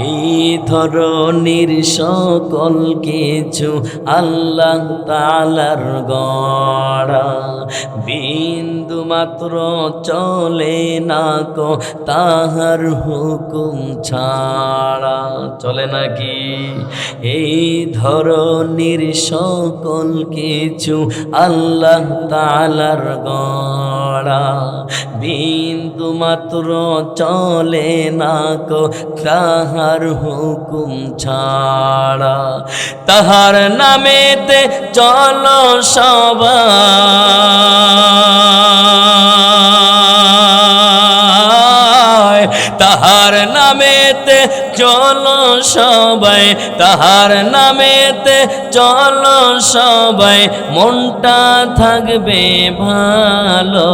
এই ধরনের সকল কিছু আল্লাহ তাআলার গড়া, বিন্দু মাত্র চলে না কো তাহার হুকুম ছাড়া। চলে নাকি? এই ধরনের সকল কিছু আল্লাহ তাআলার গড়া, বিন্দু মাত্র চলে না কো তাহার হুকুম ছাড়া। তাহার নামেতে চলো সবাই, তাহার নামেতে চলো সবাই, তাহার নামেতে চলো সবাই, মনটা থাকবে ভালো।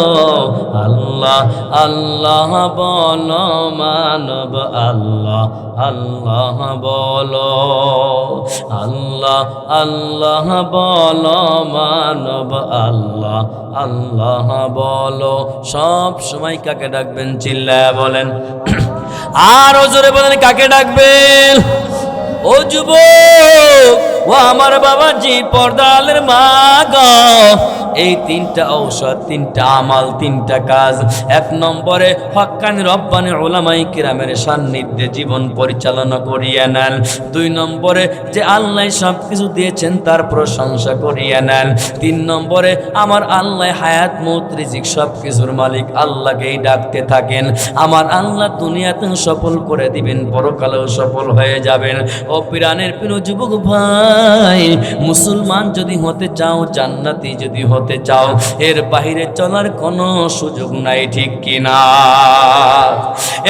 আল্লাহ আল্লাহ বলো মানব, আল্লাহ আল্লাহ বলো। আল্লাহ আল্লাহ বলো মানব, আল্লাহ আল্লাহ বলো। সব সময় কাকে ডাকবেন? চিল্লায়া বলেন। আরো জোরে বলেন, কাকে ডাকবেন? ও যুবক, ও আমার বাবাজি, পর্দালের মা গো, এই তিনটা ঔষধ, তিনটা আমাল, তিনটা কাজ। এক নম্বরে হক্কানি রব্বানি উলামায়ে কিরামের সান্নিধ্যে জীবন পরিচালনা করিয়ে নেন। দুই নম্বরে যে আল্লাহ সব কিছু দিয়েছেন তার প্রশংসা করিয়ে নেন। তিন নম্বরে আমার আল্লাহ হায়াত মৌত রিজিক সব কিছুর মালিক আল্লাহকেই ডাকতে থাকেন। আমার আল্লাহ দুনিয়াতেও সফল করে দিবেন, পরকালেও সফল হয়ে যাবেন। ও পিরানের প্রিয় যুবক ভাই, মুসলমান যদি হতে চাও, জান্নাতি যদি হতে চাও, এর বাহিরে চলার কোনো সুযোগ নাই, ঠিক কিনা?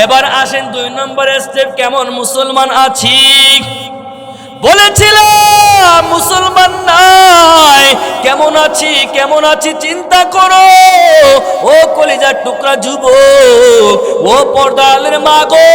এবার আসেন 2 নম্বরের স্টেপ, কেমন মুসলমান আছি। বলেছিলাম মুসলমান নাই, কেমন আছি কেমন আছি চিন্তা করো। ও কলিজার টুকরা যুবক, ও পর্দালের মা গো,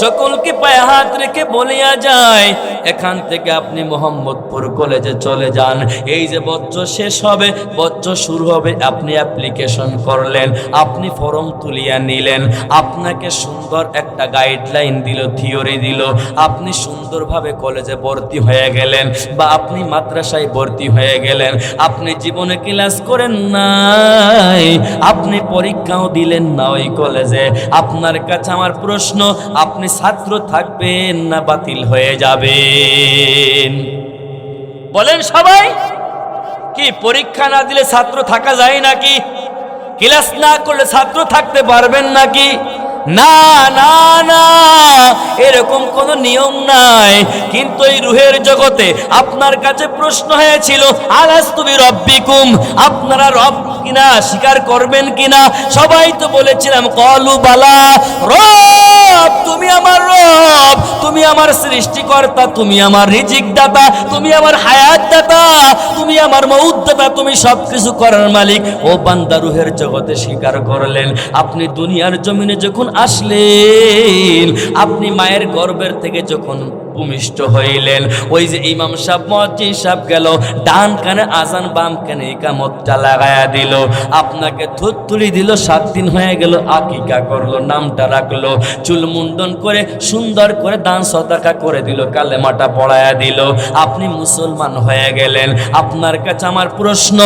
সকলকে পায়ে হাত রেখে বলিয়া যায়, এখান থেকে আপনি মোহাম্মদপুর কলেজে চলে যান। এই যে বছর শেষ হবে, বছর শুরু হবে, আপনি অ্যাপ্লিকেশন করলেন, আপনি ফর্ম তুলিয়া নিলেন, আপনাকে সুন্দর একটা গাইডলাইন দিল, থিওরি দিল, আপনি সুন্দরভাবে কলেজে ভর্তি হয়ে গেলেন, বা আপনি মাদ্রাসায় ভর্তি হয়ে গেলেন। আপনি জীবনে ক্লাস করেন নাই, আপনি পরীক্ষাও দিলেন না ওই কলেজে। আপনার কাছে আমার প্রশ্ন, আপনি ছাত্র থাকবেন না বাতিল হয়ে যাবেন? বলেন সবাই। কি পরীক্ষা না দিলে ছাত্র থাকা যায় নাকি? ক্লাস না করলে ছাত্র থাকতে পারবেন নাকি? না না না, এরকম কোনো নিয়ম নাই। কিন্তু এই রুহের জগতে আপনার কাছে প্রশ্ন হয়েছিল, আলাস্তু বিরব্বিকুম, আপনারা রব কিনা স্বীকার করবেন কিনা? সবাই তো বলেছিলাম ক্বালু বালা, রব তুমি আমার রব, তুমি আমার সৃষ্টিকর্তা, তুমি আমার রিজিক দাতা, তুমি আমার হায়াত দাতা, তুমি আমার মউত দাতা, তুমি সবকিছু করার মালিক। ও বান্দা, রুহের জগতে স্বীকার করলেন। আপনি দুনিয়ার জমিনে যখন আসলেন, আপনি মায়ের গর্ভের থেকে যখন ভূমিষ্ঠ হইলেন, ওই যে ইমাম সাহেব মুয়াজ্জিন সাহেব গেল, ডান কানে আজান, বাম কানে ইকামতটা লাগায়া দিল, আপনাকে থুততুলি দিল, 7 দিন হয়ে গেল, আকিকা করলো, নামটা রাখলো, চুল মুন্ডন করে সুন্দর করে দান সদকা করে দিল, কালেমাটা পড়ায়া দিল, আপনি মুসলমান হয়ে গেলেন। আপনার কাছে আমার প্রশ্ন,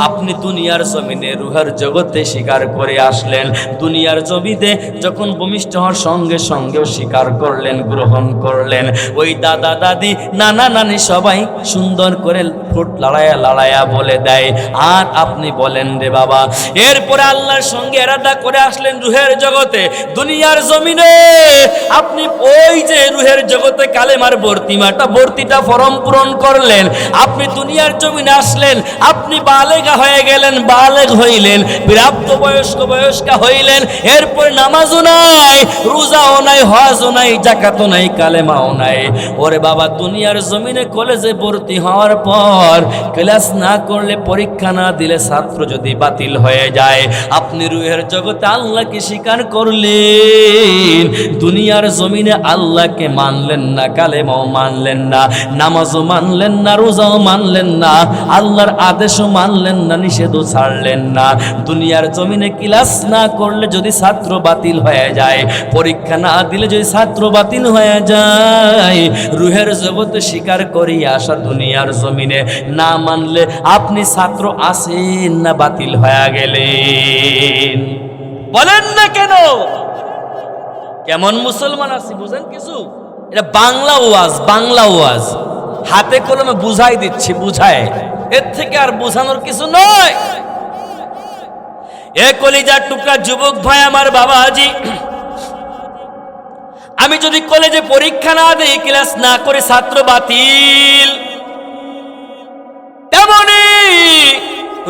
আপনি দুনিয়ার জমিনে রুহের জগতে স্বীকার করে আসলেন, দুনিয়ার জমিতে যখন ভূমিষ্ঠ হওয়ার সঙ্গে সঙ্গেও স্বীকার করলেন, গ্রহণ করলেন। ওই দাদা দাদি নানা নানি সবাই সুন্দর করে ঠোঁট লড়াইয়া লড়াইয়া বলে দেয়, আর আপনি বলেন রে বাবা। এরপরে আল্লাহর সঙ্গে এরাদা করে আসলেন রুহের জগতে, দুনিয়ার জমিনে আপনি ওই যে রুহের জগতে কালেমার ভর্তিটা ফর্ম পূরণ করলেন, আপনি দুনিয়ার জমিনে আসলেন, আপনি বালেগা হয়ে গেলেন, বালেগ হইলেন, প্রাপ্ত বয়স্কা হইলেন। এরপর নামাজও নাই, রোজাও নাই, হজও নাই, যাকাতও নাই, কালেমাও নাই। ওরে বাবা, দুনিয়ার জমিনে কলেজে ভর্তি হওয়ার পর ক্লাস না করলে, পরীক্ষা না দিলে ছাত্র যদি বাতিল হয়ে যায়, আপনি রুহের জগতে আল্লাহকে স্বীকার করলেন, দুনিয়ার জমিনে আল্লাহকে মানলেন না, কালেমাও মানলেন না, নামাজও মানলেন না, রোজাও মানলেন না, আল্লাহর আদেশও মানলেন না, নিষেধও ছাড়লেন না। দুনিয়ার জমিনে ক্লাস না করলে যদি ছাত্র বাতিল হয়ে যায়, পরীক্ষা না দিলে যদি ছাত্র বাতিল হয়ে যায়, রুহের জগতে স্বীকার করি আসা দুনিয়ার জমিনে না মানলে আপনি ছাত্র আছেন না বাতিল হয়ে গেলেন? বলেন না কেন? কেমন মুসলমান আছি বুঝেন কিছু? এটা বাংলা ওয়াজ, বাংলা ওয়াজ, হাতে কলমে বুঝাই দিচ্ছি, বুঝায়, এর থেকে আর বোঝানোর কিছু নয়। এ কলিজার টুকরা যুবক ভাই আমার, বাবাজি, আমি যদি কলেজে পরীক্ষা না দেই, ক্লাস না করে ছাত্র বাতিল, তেমনি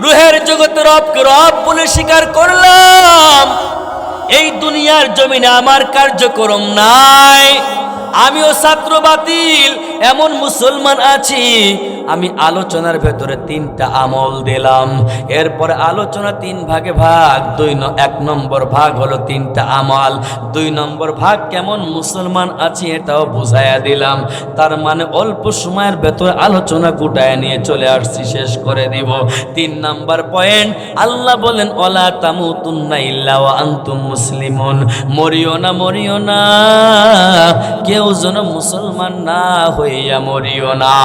রুহের জগতে রবকে রব বলে স্বীকার করলাম, এই দুনিয়ার জমিনে আমার কার্যক্রম নাই, আমিও ছাত্র বাতিল, এমন মুসলমান আছি। আমি আলোচনার ভেতরে 3টা আমল দিলাম, এরপরে আলোচনা 3 ভাগে ভাগ, 1 নম্বর ভাগ হলো 3টা আমল, 2 নম্বর ভাগ কেমন মুসলমান আছি এটাও বুঝাইয়া দিলাম। তার মানে অল্প সময়ের ভেতরে আলোচনা গুটায় নিয়ে চলে আসছি, শেষ করে দিব। 3 নম্বর পয়েন্ট, আল্লাহ বলেন ওয়ালা তামুতুন্না ইল্লা ওয়া আনতুম মুসলিমুন, মরিও না, মরিও না, কেউ যেন মুসলমান না হইয়া মরিও না।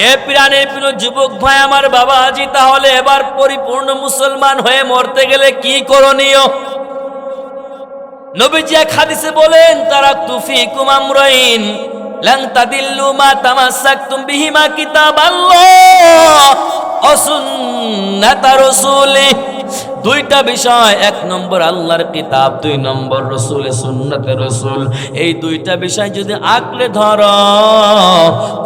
এ প্রাণের প্রিয় যুবক ভাই আমার, বাবাজি, তাহলে এবার পরিপূর্ণ মুসলমান হয়ে মরতে গেলে কি করণীয়? নবীজি এক হাদিসে বলেন, তারাকতু ফীকুম আমরাইন লান তাদিল্লু মা তামাসসাকতুম বিহিমা কিতাবাল্লাহ ওয়া সুন্নাতা রাসূলি। 2টা বিষয়, 1 নম্বর আল্লাহর কিতাব, 2 নম্বর রসুলের সুন্নতে রসুল। এই 2টা বিষয় যদি আঁকড়ে ধরো,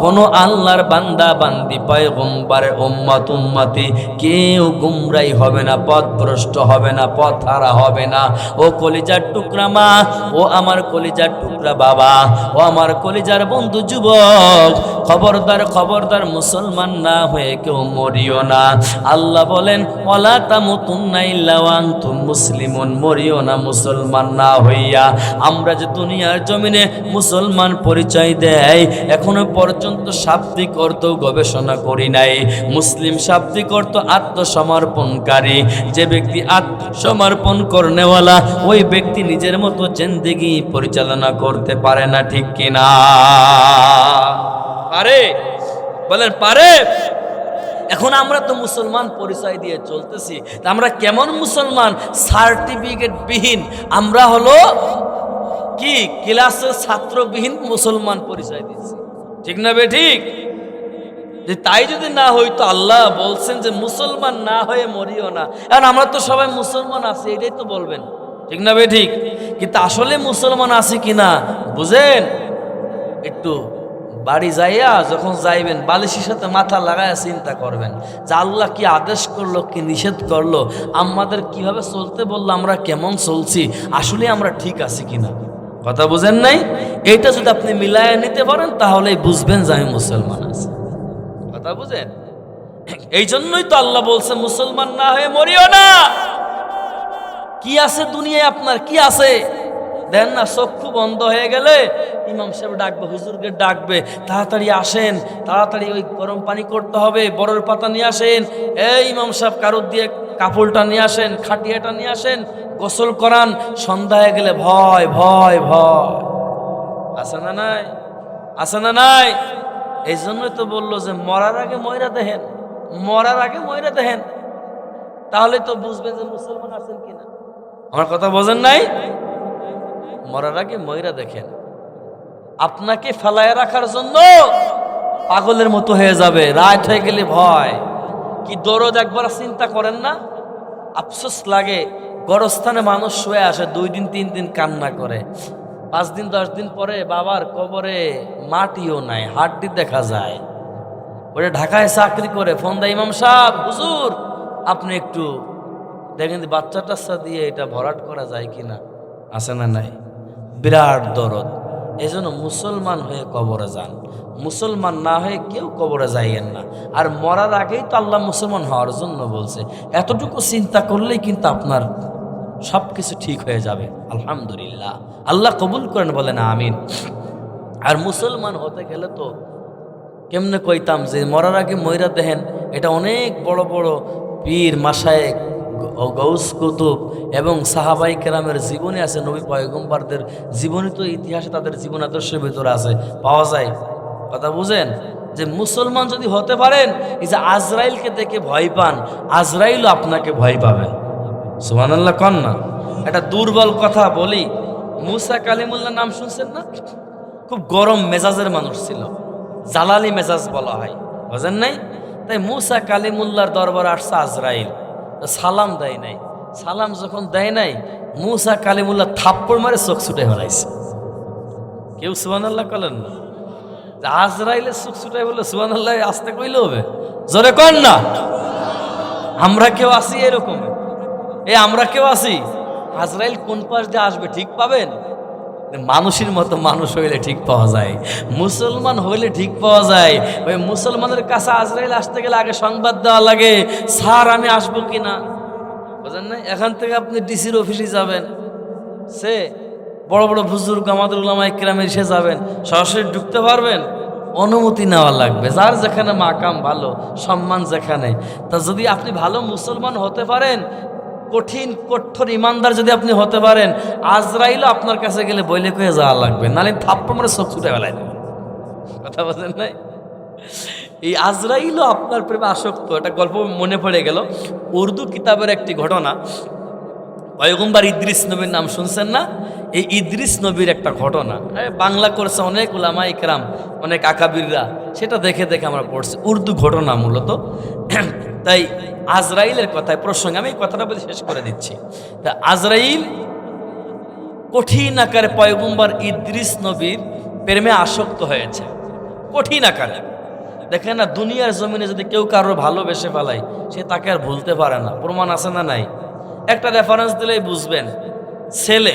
কোনো আল্লাহর বান্দা বান্দি, পয়গম্বর, উম্মত, উম্মতি কেউ গুমরাই হবে না, পথভ্রষ্ট হবে না, পথহারা হবে না। ও কলিজার টুকরা মা, ও আমার কলিজার টুকরা বাবা, ও আমার কলিজার বন্ধু যুবক, খবরদার, খবরদার, মুসলমান না হয়ে কেউ মরিও না। আল্লাহ বলেন ওয়ালা তামুতুন্না ইল্লা ওয়া আনতুম মুসলিমুন, মরিও না মুসলমান না হইয়া। আমরা যে দুনিয়ার জমিনে মুসলমান পরিচয় দেয়, এখনো পর্যন্ত শাব্দিক অর্থ গবেষণা করি নাই। মুসলিম শাব্দিক অর্থ আত্মসমর্পণকারী। যে ব্যক্তি আত্মসমর্পণ করনেওয়ালা, ওই ব্যক্তি নিজের মতো জিন্দেগি পরিচালনা করতে পারে না, ঠিক কিনা? পারে? বলেন পারে? এখন আমরা তো মুসলমান পরিচয় দিয়ে চলতেছি, তা আমরা কেমন মুসলমান? সার্টিফিকেট বিহীন, আমরা হলো কি ক্লাসের ছাত্রবিহীন মুসলমান পরিচয় দিচ্ছি, ঠিক না বে ঠিক? যে তাই যদি না হইতো, আল্লাহ বলছেন যে মুসলমান না হয়ে মরিও না। এখন আমরা তো সবাই মুসলমান আছি, এটাই তো বলবেন, ঠিক না বে ঠিক? কিন্তু আসলে মুসলমান আছি কিনা বুঝেন? একটু বাড়ি যাইয়া যখন যাইবেন, বালিশের সাথে মাথা লাগাইয়া চিন্তা করবেন যে আল্লাহ কি আদেশ করলো, কি নিষেধ করলো, আমাদের কিভাবে চলতে বললো, আমরা কেমন চলছি, আসলে আমরা ঠিক আছি কিনা। কথা বুঝেন নাই? এইটা যদি আপনি মিলাইয়া নিতে পারেন, তাহলেই বুঝবেন যে আমি মুসলমান আছি। কথা বুঝেন? এই জন্যই তো আল্লাহ বলছে মুসলমান না হয়ে মরিও না। কি আছে দুনিয়ায় আপনার, কি আছে? দেন না, চক্ষু বন্ধ হয়ে গেলে ইমাম সাহেব ডাকবে, হুজুরকে ডাকবে, তাড়াতাড়ি আসেন, তাড়াতাড়ি ওই গরম পানি করতে হবে, বড়র পাতা নিয়ে আসেন, এই ইমাম সাহেব কারুর দিয়ে কাপড়টা নিয়ে আসেন, খাটিয়াটা নিয়ে আসেন, গোসল করান। সন্ধ্যা হয়ে গেলে ভয় ভয় ভয়, আছে না নাই? আছে না নাই? এই জন্যই তো বললো যে মরার আগে ময়রা দেখেন, মরার আগে ময়রা দেখেন, তাহলে তো বুঝবেন যে মুসলমান আছেন কিনা। আমার কথা বোঝেন নাই? মরার আগে ময়রা দেখেন। আপনাকে ফেলায় রাখার জন্য পাগলের মতো হয়ে যাবে, রাত হয়ে গেলে ভয়। কি দরদ একবার চিন্তা করেন না? আফসোস লাগে, গড়স্থানে মানুষ শুয়ে আসে, 2 দিন 3 দিন কান্না করে, 5 দিন 10 দিন পরে বাবার কবরে মাটিও নাই, হাড্ডি দেখা যায়। ওটা ঢাকায় চাকরি করে, ফোন দেয়, ইমাম সাহেব, হুজুর আপনি একটু দেখেন বাচ্চা টাচ্চা দিয়ে এটা ভরাট করা যায় কিনা। আছে না নাই? বিরাট দরদ। এই জন্য মুসলমান হয়ে কবরে যান, মুসলমান না হয়ে কেউ কবরে যাইয়েন না। আর মরার আগেই তো আল্লাহ মুসলমান হওয়ার জন্য বলছে, এতটুকু চিন্তা করলেই কিন্তু আপনার সব কিছু ঠিক হয়ে যাবে। আলহামদুলিল্লাহ, আল্লাহ কবুল করেন, বলেন আমিন। আর মুসলমান হতে গেলে তো কেমনে কইতাম যে মরার আগে ময়রা দেখেন, এটা অনেক বড় বড় পীর মাশায়েখ গৌস কুতুব এবং সাহাবাই কেরামের জীবনী আছে, নবী পয়গম্বরদের জীবনী তো ইতিহাসে তাদের জীবন আদর্শের ভিতরে আছে, পাওয়া যায়। কথা বুঝেন যে মুসলমান যদি হতে পারেন, এই যে আজরাইলকে দেখে ভয় পান, আজরাইলও আপনাকে ভয় পাবে। সুবহানাল্লাহ কন না। একটা দুর্বল কথা বলি, মুসা কালিমুল্লাহ নাম শুনছেন না? খুব গরম মেজাজের মানুষ ছিল, জালালি মেজাজ বলা হয়, বুঝেন নাই? তাই মুসা কালিমুল্লাহর দরবারে আসছে আজরাইল, সালাম দেয় নাই। সালাম যখন দেয় নাই, মুসা কালিমুল্লাহ থাপ্পড় মারে চোখ ছুটে ফেলাইছে। কেউ সুবহানাল্লাহ করেন না? আজরাইলের চোখ ছুটাই বললো সুবহানাল্লাহ আসতে কইলে হবে, জোরে কর না। আমরা কেউ আসি এরকম, আমরা কেউ আসি, আজরাইল কোন পাশ দিয়ে আসবে ঠিক পাবেন? মানুষের মতো মানুষ হইলে ঠিক পাওয়া যায়, মুসলমান হইলে ঠিক পাওয়া যায়। ওই মুসলমানের কাছে আজরাইল আসতে গেলে আগে সংবাদ দেওয়া লাগে, স্যার আমি আসবো কিনা, বুঝেন না? এখান থেকে আপনি ডিসির অফিসে যাবেন, সে বড় বড় বুজুর্গ আমাদের উলামায়ে কেরামের এসে যাবেন, সরাসরি ঢুকতে পারবেন? অনুমতি নেওয়া লাগবে, যার যেখানে মাকাম ভালো, সম্মান যেখানে। তা যদি আপনি ভালো মুসলমান হতে পারেন, কঠিন কঠোর ইমানদার যদি আপনি হতে পারেন, আজরাইলও আপনার কাছে গেলে বইলে কয়ে যাওয়া লাগবে, নাহলে থাপ্পড় মারে চোখ ছুটে ফেলাই দেবে। কথা বলেন নাই? এই আজরাইলও আপনার প্রেমে আসক্ত। একটা গল্প মনে পড়ে গেল, উর্দু কিতাবের একটি ঘটনা। পয়গম্বর ইদ্রিস নবীর নাম শুনছেন না? এই ইদ্রিস নবীর একটা ঘটনা বাংলা করেছে অনেক উলামায়ে কেরাম, অনেক আকাবিররা, সেটা দেখে দেখে আমরা পড়ছি, উর্দু ঘটনা মূলত। তাই আজরাইলের কথায় প্রসঙ্গে আমি এই কথাটা বলে শেষ করে দিচ্ছি। তা আজরাইল কঠিন আকারে পয়গম্বর ইদ্রিস নবীর প্রেমে আসক্ত হয়েছে, কঠিন আকারে। দেখেন না, দুনিয়ার জমিনে যদি কেউ কারো ভালোবেসে ফেলায়, সে তাকে আর ভুলতে পারে না। প্রমাণ আছে না নাই? একটা রেফারেন্স দিলেই বুঝবেন। ছেলে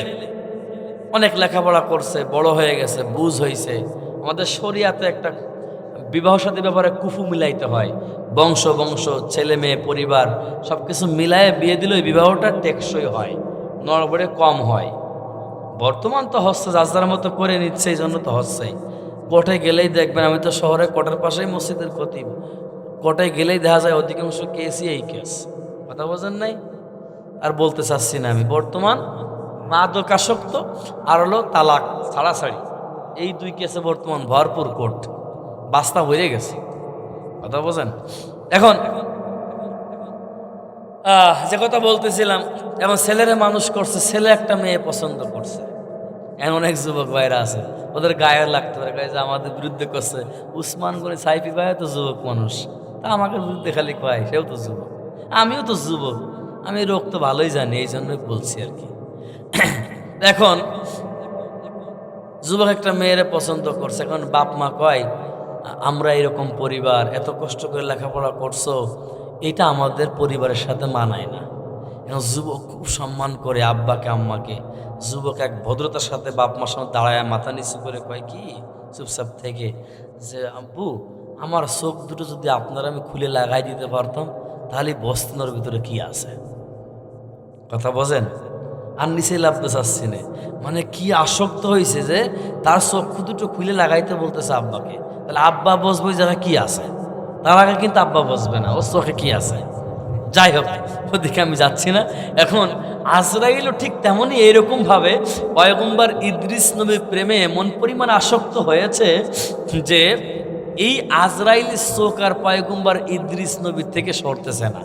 অনেক লেখাপড়া করছে, বড় হয়ে গেছে, বুঝ হয়েছে। আমাদের শরিয়াতে একটা বিবাহ সাথী ব্যাপারে কুফু মিলাইতে হয়, বংশ বংশ ছেলে মেয়ে পরিবার সব কিছু মিলায়ে বিয়ে দিলে ওই বিবাহটা টেকসই হয়, নড়বড়ে কম হয়। বর্তমান তো হচ্ছে যার যার মতো করে নিচ্ছে, এই জন্য তো হচ্ছেই। কোর্টে গেলেই দেখবেন, আমি তো শহরে কোর্টের পাশেই মসজিদের খতিব, কোর্টে গেলেই দেখা যায় অধিকাংশ কেসই এই কেস। কথা বোঝেন নাই? আর বলতে চাচ্ছি না আমি, বর্তমান মাদকাসক্ত আর হলো তালাক ছাড়াছাড়ি, এই দুই কেসে বর্তমান ভরপুর কোর্ট, বাস্তা হয়ে গেছে। কথা বোঝেন? এখন যে কথা বলতেছিলাম, এখন ছেলেরা মানুষ করছে, ছেলে একটা মেয়ে পছন্দ করছে। এখন অনেক যুবক ভাইরা আছে, ওদের গায়ে লাগতে পারে, গায়ে যে আমাদের বিরুদ্ধে করছে। উসমান গনি সাইফি ভাই তো যুবক মানুষ, তা আমাকে বিরুদ্ধে খালি কয়, সেও তো যুবক, আমিও তো যুবক, আমি রোগ তো ভালোই জানি, এই জন্যই বলছি আর কি। এখন যুবক একটা মেয়েরে পছন্দ করছে, এখন বাপ মা কয় আমরা এরকম পরিবার, এত কষ্ট করে লেখাপড়া করছো, এটা আমাদের পরিবারের সাথে মানায় না। এখন যুবক খুব সম্মান করে আব্বাকে আম্মাকে। যুবক এক ভদ্রতার সাথে বাপ মার সামনে দাঁড়ায় মাথা নিচু করে কয় কি, চুপচাপ থেকে, যে আব্বু আমার চোখ দুটো যদি আপনারা আমি খুলে লাগাই দিতে পারতাম, তাহলে বস্তানোর ভিতরে কি আছে। কথা বোঝেন? আর নিচে লাভতে চাচ্ছি না, মানে কি আসক্ত হয়েছে যে তার চক্ষু দুটো খুলে লাগাইতে বলতেছে আব্বাকে। তাহলে আব্বা বসবে যারা কি আছে, তার আগে কিন্তু আব্বা বসবে না, ওর চোখে কি আছে। যাই হোক, ওদিকে আমি যাচ্ছি না। এখন আজরাইলও ঠিক তেমনই এইরকম ভাবে পয়গম্বর ইদ্রিস নবীর প্রেমে এমন পরিমাণ আসক্ত হয়েছে যে এই আজরাইলের চোখ আর পয়গম্বর ইদ্রিস নবীর থেকে সরতেছে না,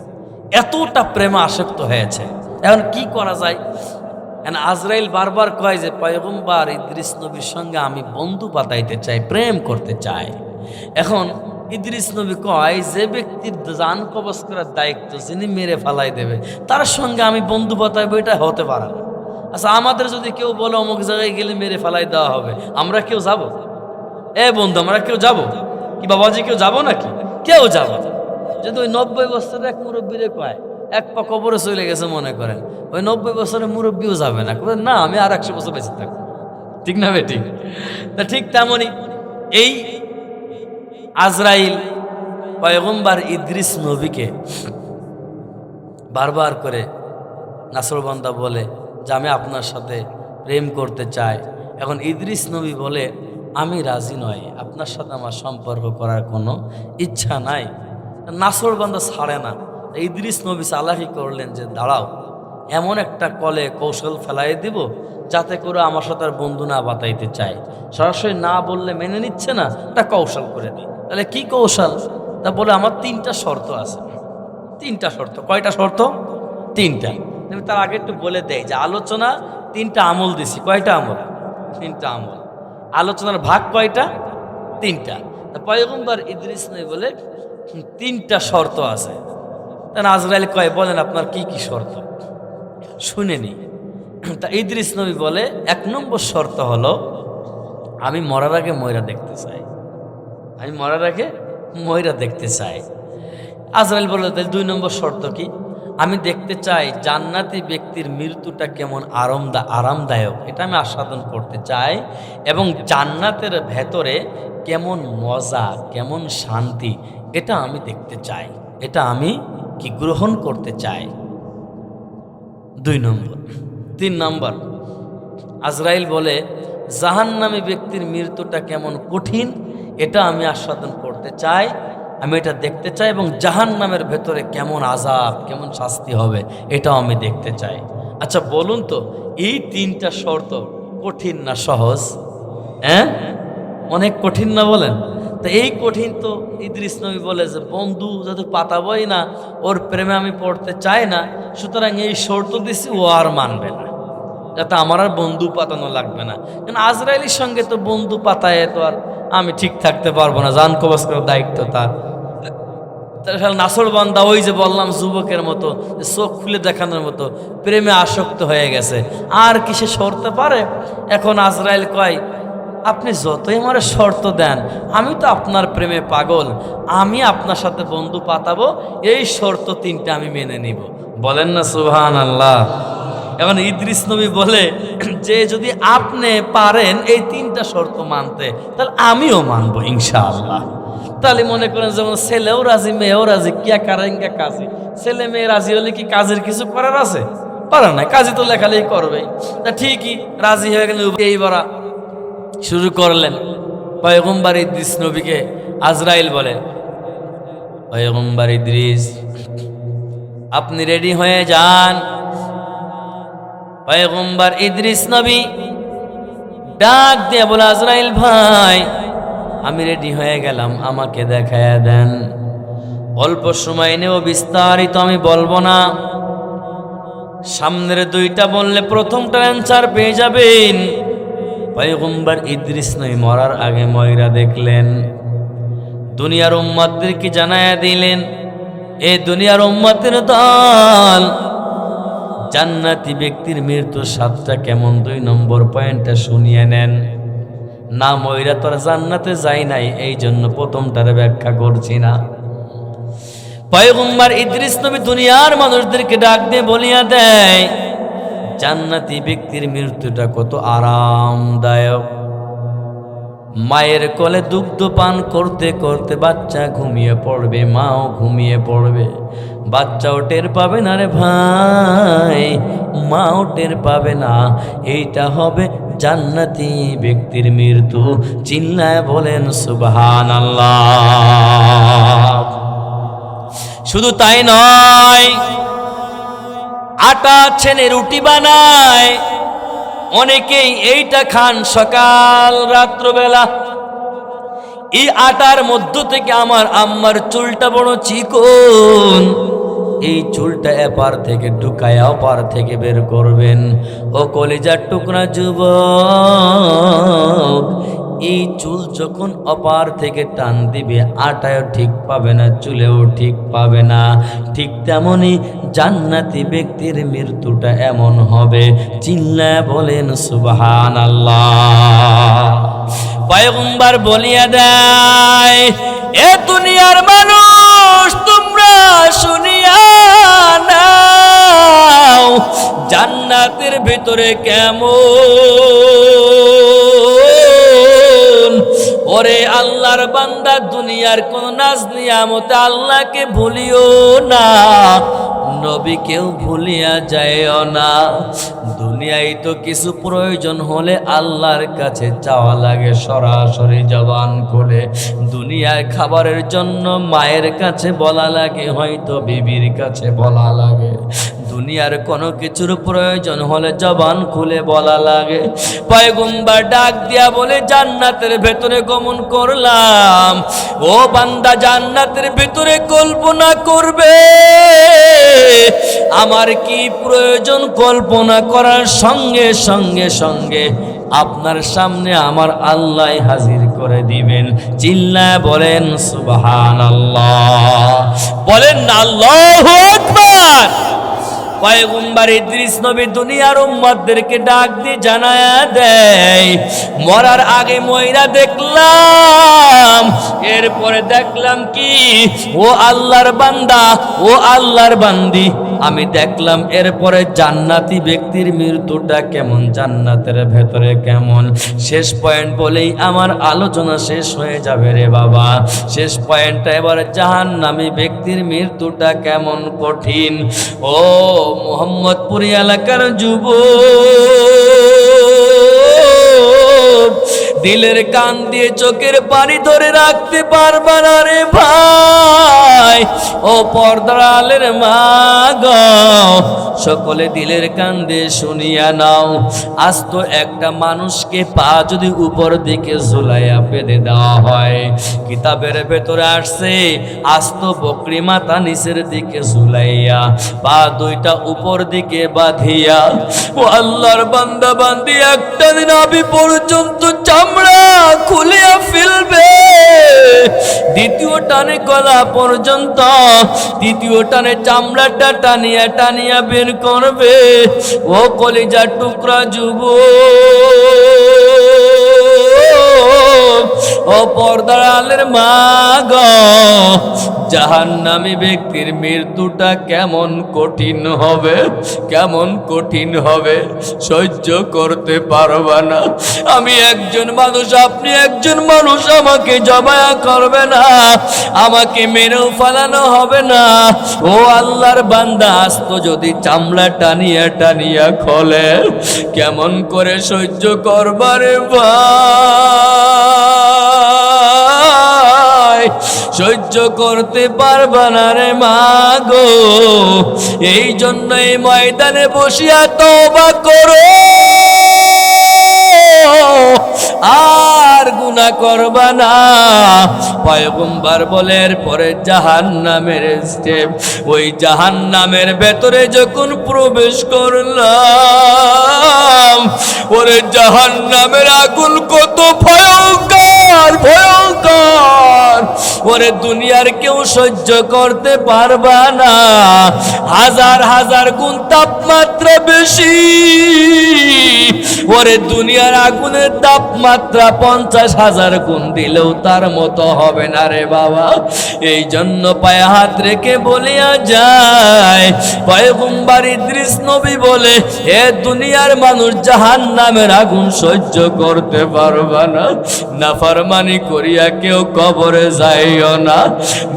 এতটা প্রেমে আসক্ত হয়েছে। এখন কি করা যায়? আজরাইল বারবার কয় যে পয়গম্বর ইদ্রিস নবীর সঙ্গে আমি বন্ধু পাতাইতে চাই, প্রেম করতে চাই। এখন ইদ্রিস নবী কয় যে ব্যক্তির জান কবজ করার দায়িত্ব, যিনি মেরে ফালাই দেবে, তার সঙ্গে আমি বন্ধু পাতাইবো, এটা হতে পারে না। আচ্ছা, আমাদের যদি কেউ বলে অমুক জায়গায় গেলে মেরে ফালাই দেওয়া হবে, আমরা কেউ যাব? এ বন্ধু, আমরা কেউ যাব কি? বাবাজি কেউ যাব নাকি? কেউ যাব না। যদি ওই 90 বছরের এক মুরব্বীরে কয়, এক পা কবরে চলে গেছে মনে করেন, ওই 90 বছরের মুরব্বীও যাবে না, না আমি আর 100 বছর বেঁচে থাকবো। ঠিক না বেঠিক? তা ঠিক তেমনই এই আজরাইল পয়গম্বর ইদ্রিস নবীকে বারবার করে নাসরবান্দা বলে যে আমি আপনার সাথে প্রেম করতে চাই। এখন ইদ্রিস নবী বলে আমি রাজি নই, আপনার সাথে আমার সম্পর্ক করার কোনো ইচ্ছা নাই। নাসরবান্দা ছাড়ে না। ইদ্রিস নবী চালাকি করলেন যে দাঁড়াও, এমন একটা কলে কৌশল ফেলাই দিব যাতে করে আমার সাথে আর বন্ধু না বাতাইতে চায়। সরাসরি না বললে মেনে নিচ্ছে না, একটা কৌশল করে দিই। তাহলে কি কৌশল? তা বলে আমার 3টা শর্ত আছে। 3টা শর্ত। কয়টা শর্ত? 3টা। তার আগে একটু বলে দেয় যে আলোচনা 3টা আমল দিছি। কয়টা আমল? 3টা আমল। আলোচনার ভাগ কয়টা? 3টা। তা পয়গম্বর ইদ্রিস নবী বলে 3টা শর্ত আছে। তা আজরাইল কয় বলেন আপনার কি কি শর্ত, শুনে নি। তা ইদ্রিস নবী বলে 1 নম্বর শর্ত হলো আমি মরার আগে ময়রা দেখতে চাই। আমি মরার আগে ময়রা দেখতে চাই। আজরাইল বলে 2 নম্বর শর্ত কি? আমি দেখতে চাই জান্নাতি ব্যক্তির মৃত্যুটা কেমন আরামদায়ক, এটা আমি আস্বাদন করতে চাই। এবং জান্নাতের ভেতরে কেমন মজা, কেমন শান্তি, এটা আমি দেখতে চাই। এটা আমি কি গ্রহণ করতে চাই। 2 নম্বর। 3 নম্বর, আজরাইল বলে জাহান্নামী ব্যক্তির মৃত্যুটা কেমন কঠিন, এটা আমি আস্বাদন করতে চাই, আমি এটা দেখতে চাই। এবং জাহান্নামের ভেতরে কেমন আযাব, কেমন শাস্তি হবে, এটাও আমি দেখতে চাই। আচ্ছা বলুন তো, এই 3টা শর্ত কঠিন না সহজ? হ্যাঁ, অনেক কঠিন না বলেন? তো এই কঠিন তো ইদ্রিস নবী বলে যে বন্ধু যাতে পাতাবই না, ওর প্রেমে আমি পড়তে চাই না, সুতরাং এই শর্ত দিছি, ও আর মানবে না, যাতে আমার আর বন্ধু পাতানো লাগবে না। কারণ আজরাইলের সঙ্গে তো বন্ধু পাতায় তো আর আমি ঠিক থাকতে পারবো না, জান কবজ করার দায়িত্ব তার। নাসরবান্দা ওই যে বললাম যুবকের মতো, চোখ খুলে দেখানোর মতো প্রেমে আসক্ত হয়ে গেছে, আর কি সে সরতে পারে? এখন আজরাইল কয় আপনি যতই আমার শর্ত দেন, আমি তো আপনার প্রেমে পাগল, আমি আপনার সাথে বন্ধু পাতাবো, এই শর্ত 3টা আমি মেনে নিব। বলেন না সুবহানাল্লাহ। এখন ইদ্রিস নবী বলে যে যদি আপনি পারেন এই 3টা শর্ত মানতে, তাহলে আমিও মানবো ইনশাআল্লাহ। তাহলে মনে করেন যেমন ছেলেও রাজি মেয়েও রাজি, কিয়া কারেঙ্গা কাজী। ছেলে মেয়ে রাজি হলে কি কাজের কিছু করার আছে? পারা নাই, কাজী তো লেখালেই করবেই। তা ঠিকই রাজি হয়ে গেলে এইবার শুরু করলেন। পয়গম্বর ইদ্রিস নবীকে আজরাইল বলে পয়গম্বর ইদ্রিস আপনি রেডি হয়ে যান। পয়গম্বর ইদ্রিস নবী ডাক দিয়ে বলে আজরাইল ভাই আমি রেডি হয়ে গেলাম, আমাকে দেখায়া দেন। অল্প সময় নেও, বিস্তারিত আমি বলবো না, সামনের 2টা বললে প্রথমটার অ্যান্সার পেয়ে যাবেন। পয়গম্বর ইদ্রিস নবী মরার আগে ময়রা দেখলেন, দুনিয়ার উম্মতদেরকে জানায়া দিলেন এই দুনিয়ার উম্মতের দল জান্নাতি ব্যক্তির মৃত্যুর স্বাদটা কেমন। 2 নম্বর পয়েন্টটা শুনিয়ে নেন। না ময়রা তোর জান্নাতে যায় নাই, এই জন্য প্রথমটার ব্যাখ্যা করছি না। পয়গম্বর ইদ্রিস নবী দুনিয়ার মানুষদেরকে ডাক দিয়ে বলিয়া দেয় জান্নাতি ব্যক্তির মৃত্যুটা কত আরামদায়ক। মায়ের কোলে দুগ্ধ পান করতে করতে বাচ্চা ঘুমিয়ে পড়বে, মাও ঘুমিয়ে পড়বে, বাচ্চাও টের পাবে না রে ভাই, মাও টের পাবে না। এইটা হবে জান্নাতি ব্যক্তির মৃত্যু। চিল্লায় বলেন সুবহানাল্লাহ। শুধু তাই নয়, আটা ছেনে রুটি বানায়, অনেকেই এইটা খান সকাল রাত্রবেলা। এই আটার মধ্য থেকে আমার আম্মার চুলটা বড় চিকন, এই চুলটা এপার থেকে ঢুকায় অপার থেকে বের করবেন। ও কলিজার টুকরা যুবক, এই চুল যখন অপার থেকে টান দিবে আটায়ও ঠিক পাবে না, চুলেও ঠিক পাবে না। ঠিক তেমনি জান্নাতি ব্যক্তির মৃত্যুটা এমন হবে। চিল্লায় বলেন সুবহানাল্লাহ। পয়গম্বর বলিয়া দেয় এ দুনিয়ার মানুষ তোমরা শুনিয়া নাও, জান্নাত জান্নাতের ভিতরে কেমন। ওরে আল্লাহর বান্দা, দুনিয়ার কোন নাজ নিয়ামতে আল্লাহকে ভুলিও না, নবীকেও ভুলিয়া যায়ও না। দুনিয়ায় তো কিছু প্রয়োজন হলে আল্লাহর কাছে চাওয়া লাগে সরাসরি জবান খুলে। দুনিয়ায় খাবারের জন্য মায়ের কাছে বলা লাগে, হয়তো বিবির কাছে বলা লাগে। দুনিয়ার কোনো কিছুর প্রয়োজন হলে জবান খুলে বলা লাগে। পয়গম্বর ডাক দিয়া বলে, জান্নাতের ভেতরে গমন করলাম। ও বান্দা, জান্নাতের ভেতরে কল্পনা করবে আমার কি প্রয়োজন। কল্পনা করার সঙ্গে সঙ্গে সঙ্গে আপনার সামনে আমার আল্লাহ হাজির করে দিবেন। চিল্লায় বলেন সুবহানাল্লাহ, বলেন আল্লাহু আকবার। পয়গম্বর ইদ্রিস নবী দুনিয়ার উম্মতদেরকে ডাক দিয়ে জানায়া দেয়, মরার আগে ময়রা দেখলাম, এরপরে দেখলাম কি, ও আল্লাহর বান্দা, ও আল্লাহর বান্দি, আমি দেখলাম এরপরে জান্নাতি ব্যক্তির মৃত্যুটা কেমন, জান্নাতের ভেতরে কেমন। শেষ পয়েন্ট বলেই আমার আলোচনা শেষ হয়ে যাবে রে বাবা। শেষ পয়েন্টটা এবার, জাহান্নামী ব্যক্তির মৃত্যুটা কেমন কঠিন। ও মোহাম্মদপুরি এলাকার যুবক, দিলের কান দিয়ে চোখের পানি ধরে রাখতে পারবা না রে ভাই। ও পর্দার আলের মা গো, সকলে দিলের কান দিয়ে শুনিয়া নাও। আজ তো একটা মানুষকে পা যদি উপর দিকে ঝুলাইয়া বেঁধে দেওয়া হয়, কিতাবের ভেতরে আসছে, আজ তো বকরি মাথা নিচের দিকে ঝুলাইয়া পা দুইটা উপর দিকে বাঁধিয়া, ও আল্লাহর বান্দা বান্দি একটা দিন নাভি পর্যন্ত চামড়া খুলিয়া ফেলবে, দ্বিতীয় টানে গলা পর্যন্ত, তৃতীয় টানে চামড়াটা টানিয়া টানিয়া বের করবে। ও কলিজার টুকরা যুবক, ও পর্দার আলের মা গো, জাহান্নামী ব্যক্তির মৃত্যুটা কেমন কঠিন হবে, কেমন কঠিন হবে, সহ্য করতে পারবা না। আমি একজন মানুষ, আপনি একজন মানুষ, আমাকে জবায়া করবে না, আমাকে মেরেও ফেলানো হবে না। ও আল্লাহর বান্দা, আস্ত যদি চামড়া টানিয়া টানিয়া খোলে, কেমন করে সহ্য করবারে ভাই, সহ্য করতে পারবা না রে মা গো। এই জন্য এই ময়দানে বসিয়া তওবা করো, আর গুনাহ করবা না। পয়গম্বর বলে, এরপরে জাহান্নামের স্টেপ। ওই জাহান্নামের ভেতরে যখন প্রবেশ করলাম, ওরে জাহান্নামের আগুন কত ভয়ঙ্কর, ভয়ঙ্কর। ওরে দুনিয়ার কেউ সহ্য করতে পারবা না, হাজার হাজার গুণ তাপমাত্রা বেশি। ওরে দুনিয়ার আগুনের তাপমাত্রা 50,000 গুণ দিলেও তার মতো হবে না রে বাবা। এই জন্য পায়ে হাত রেখে বলিয়া যায়, পয়গম্বর ইদ্রিস নবী বলে, এ দুনিয়ার মানুষ জাহান্নামের আগুন সহ্য করতে পারবা না। নাফরমানি করিয়া কেউ কবরে যাইও না।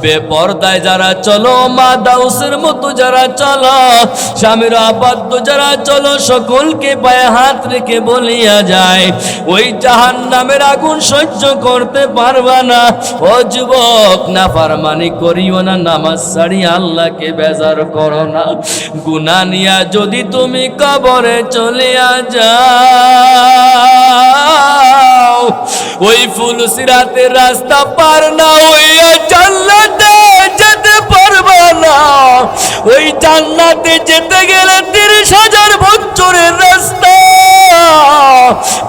বেপরদায় যারা চলো, মা দাউসের মতো যারা চলো, স্বামীর আবদ্ধ যারা চলো, সকলকে পায়ে হাত রেখে বলিয়া যায়, ওই জাহান্নামের আগুন সহ্য করতে পারবা না। ও যুবক, নাফরমানি করিও না, নামাজ ছাড়িয়া আল্লাহকে বেজার করো না। গুনাহ নিয়া যদি তুমি কবরে চলিয়া যাও, ওই ফুলসিরাতের রাস্তা পার না হইয়া জান্নাতে যেতে পারবা না। ওই জান্নাতে যেতে গেলে 30,000 বছরের রাস্তা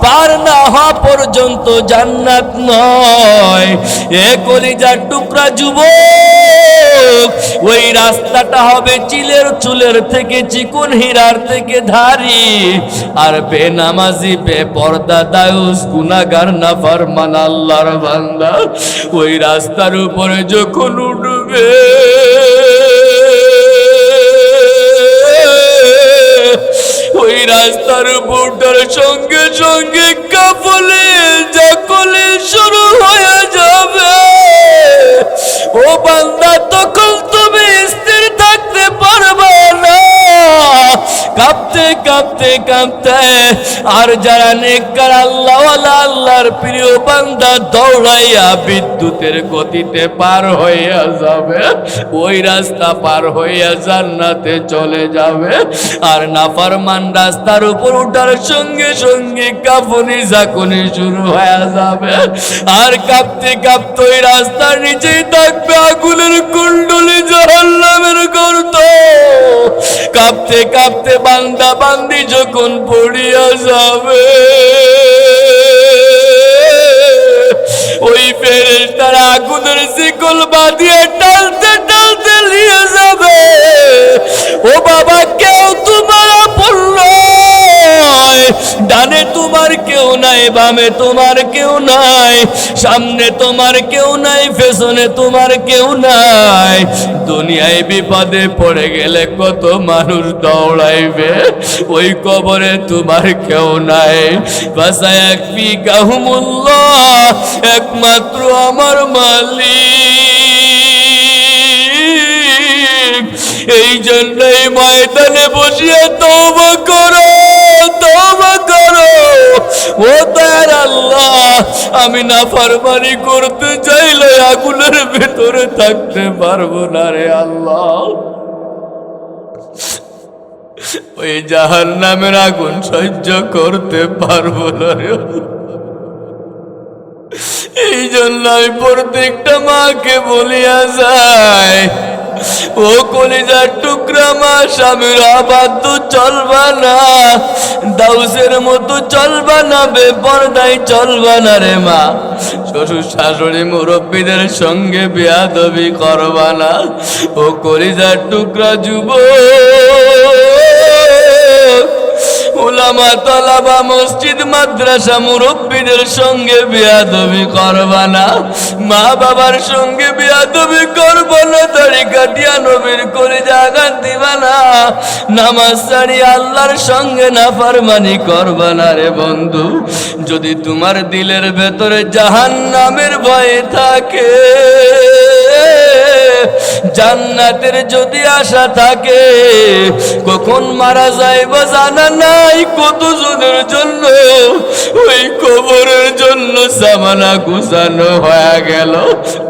পার না হওয়া পর্যন্ত জান্নাত নয়। এ কলিজার টুকরা যুবক, ওই রাস্তাটা হবে চিলের চুলের থেকে চিকন, হীরার থেকে ধারি। আর বেনামাজি, বেপরদা, দায়ুস, গুনাহগার, নাফরমান আল্লাহর বান্দা ওই রাস্তার উপরে যখন উঠবে, ওই রাস্তার উপরটার সঙ্গে সঙ্গে কাফলে জাকলে শুরু হয়ে যাবে। ও বান্দা, তখন তুমি স্থির থাকতে পারবে না, কাঁপতে কাঁপতে কাঁপতে। আর যারা নেককার আল্লাহওয়ালা আল্লাহর প্রিয় বান্দা দৌড়াইয়া বিদ্যুতের গতিতে পার হইয়া যাবে, ওই রাস্তা পার হইয়া জান্নাতে চলে যাবে। আর নাফরমান রাস্তার উপর উঠার সঙ্গে সঙ্গে কাঁপুনি ঝাঁকুনি শুরু হয়ে যাবে। আর কাঁপতে কাঁপতে ওই রাস্তার নিচেই থাকবে আগুনের কুণ্ডলী, জাহান্নামের গর্ত। কাঁপতে কাঁপতে বান্দা বান্দি যখন পড়িয়া যাবে, ওই ফেরেশতারা আগুনের শিকল বাঁধিয়ে টালতে টালতে নিয়ে যাবে। ও বাবা, কেউ তোমার আপন নয়, ডানে তোমার কেউ নাই, বামে তোমার কেউ নাই, সামনে তোমার কেউ নাই, পেছনে তোমার কেউ নাই। দুনিয়ায় বিপদে পড়ে গেলে কত মানুষ দৌড়াইবে, ওই কবরে তোমার কেউ নাই। ফাসায়াকফিকাহুমুল্লাহ, একমাত্র আমার মালিক। এই জন্যই ময়দানে বসিয়ে তওবা করো, তওবা করো। ও দয়ার আল্লাহ, আমি নাফরমানি করতে চাইলে আগুনের ভেতরে থাকতে পারবো না রে আল্লাহ। ওই জাহান্নামের আগুন সহ্য করতে পারবো না রে। এই জন্য আমি প্রত্যেকটা মাকে বলিয়া যাই, ও কলিজার টুকরা মা, স্বামীর অবাধ্য চলবা না, দাউসের মতো চলবা না, বেপরদায় চলবা না রে মা। শ্বশুর শাশুড়ি মুরব্বীদের সঙ্গে বেয়াদবি করবা না। ও কলিজার টুকরা যুবক, উলামা তালাবা মসজিদ মাদ্রাসা মুরব্বীদের সঙ্গে বেয়াদবি করবা না, মা বাবার সঙ্গে বেয়াদবি করবা না, দাড়ি কাটিয়া নবীর কলিজা আঘাত দিবা না, নামাজ ছাড়ি আল্লাহর সঙ্গে নাফরমানি করবা না রে বন্ধু। যদি তোমার দিলের ভেতরে জাহান্নামের ভয় থাকে, জান্নাতের যদি আশা থাকে, কখন মারা যাইব জানা নাই, কতজনের জন্য ওই কবরের জন্য সামানা গুছানো হয়ে গেল,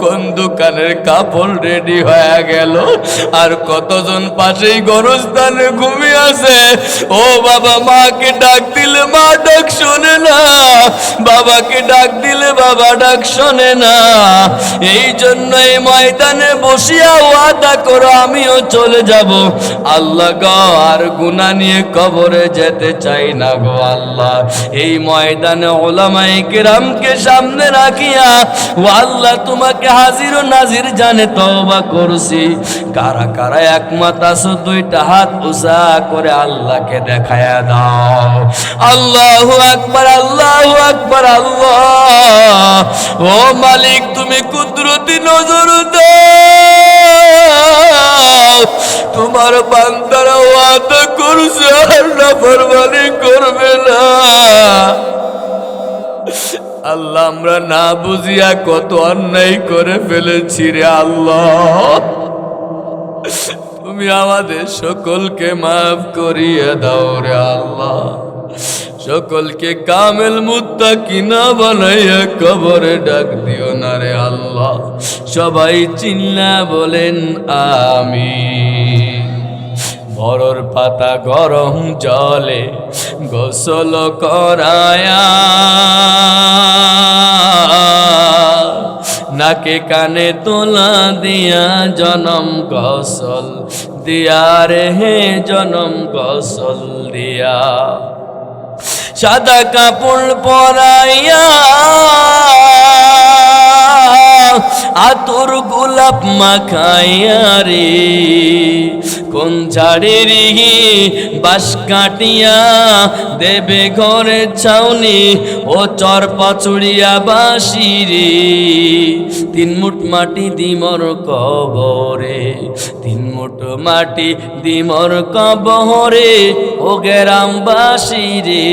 কোন দোকানের কাপড় রেডি হয়ে গেল, আর কতজন পাশেই গরস্থানে ঘুমিয়ে আছে। ও বাবা, মাকে ডাক দিলে মা ডাক শোনে না, বাবাকে ডাক দিলে বাবা ডাক শোনে না। এই জন্য এই ময়দানে বসিয়া ওয়াদা করো, আমিও চলে যাব আল্লাহ গো, আর গুনাহ নিয়ে কবরে যেতে চাই না গো আল্লাহ। এই ময়দানে উলামায়ে কেরামকে সামনে রাখিয়া ও আল্লাহ তোমাকে হাজির ও নাজির জানে তওবা করছি। কারা কারা একমত আছো, দুইটা হাত উঁচা করে আল্লাহকে দেখায়া দাও। আল্লাহু আকবার, আল্লাহু আকবার, আল্লাহ। ও মালিক, তুমি কুদরতি নজর দাও, তোমার বান্দারা ওয়াদা করছে আর নাফরমানি করবে না। আল্লাহ, আমরা না বুঝিয়া কত অন্যায় করে ফেলেছি রে আল্লাহ, তুমি আমাদের সকলকে মাফ করিয়ে দাও রে আল্লাহ। সকলকে কামেল মুত্তাকিনা বানাইয়া কবরে ডাক দিও না রে আল্লাহ। সবাই চিল্লা বলেন আমিন। বরর পাতা গরম জলে গোসল করায়া, নাকে কানে তোলা দিয়া জনম গোসল দিয়া রে হে, জনম গোসল দিয়া। সাদা কাপড় পরাইয়া আতর গোলাপ মাখাইয়া রে কোন ঝাড়ের বাঁশ কাটিয়া দেবে ঘরে ছাউনি ও চর পাচুড়িয়া বাসি রে তিন মুঠ মাটি দিমর কবরে তিন মুঠ মাটি দিমর কবরে ও গ্রামবাসী রে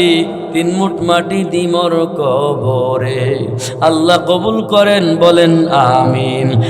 তিন মুঠ মাটি দিমর কবরে আল্লাহ কবুল করেন বলেন আমিন।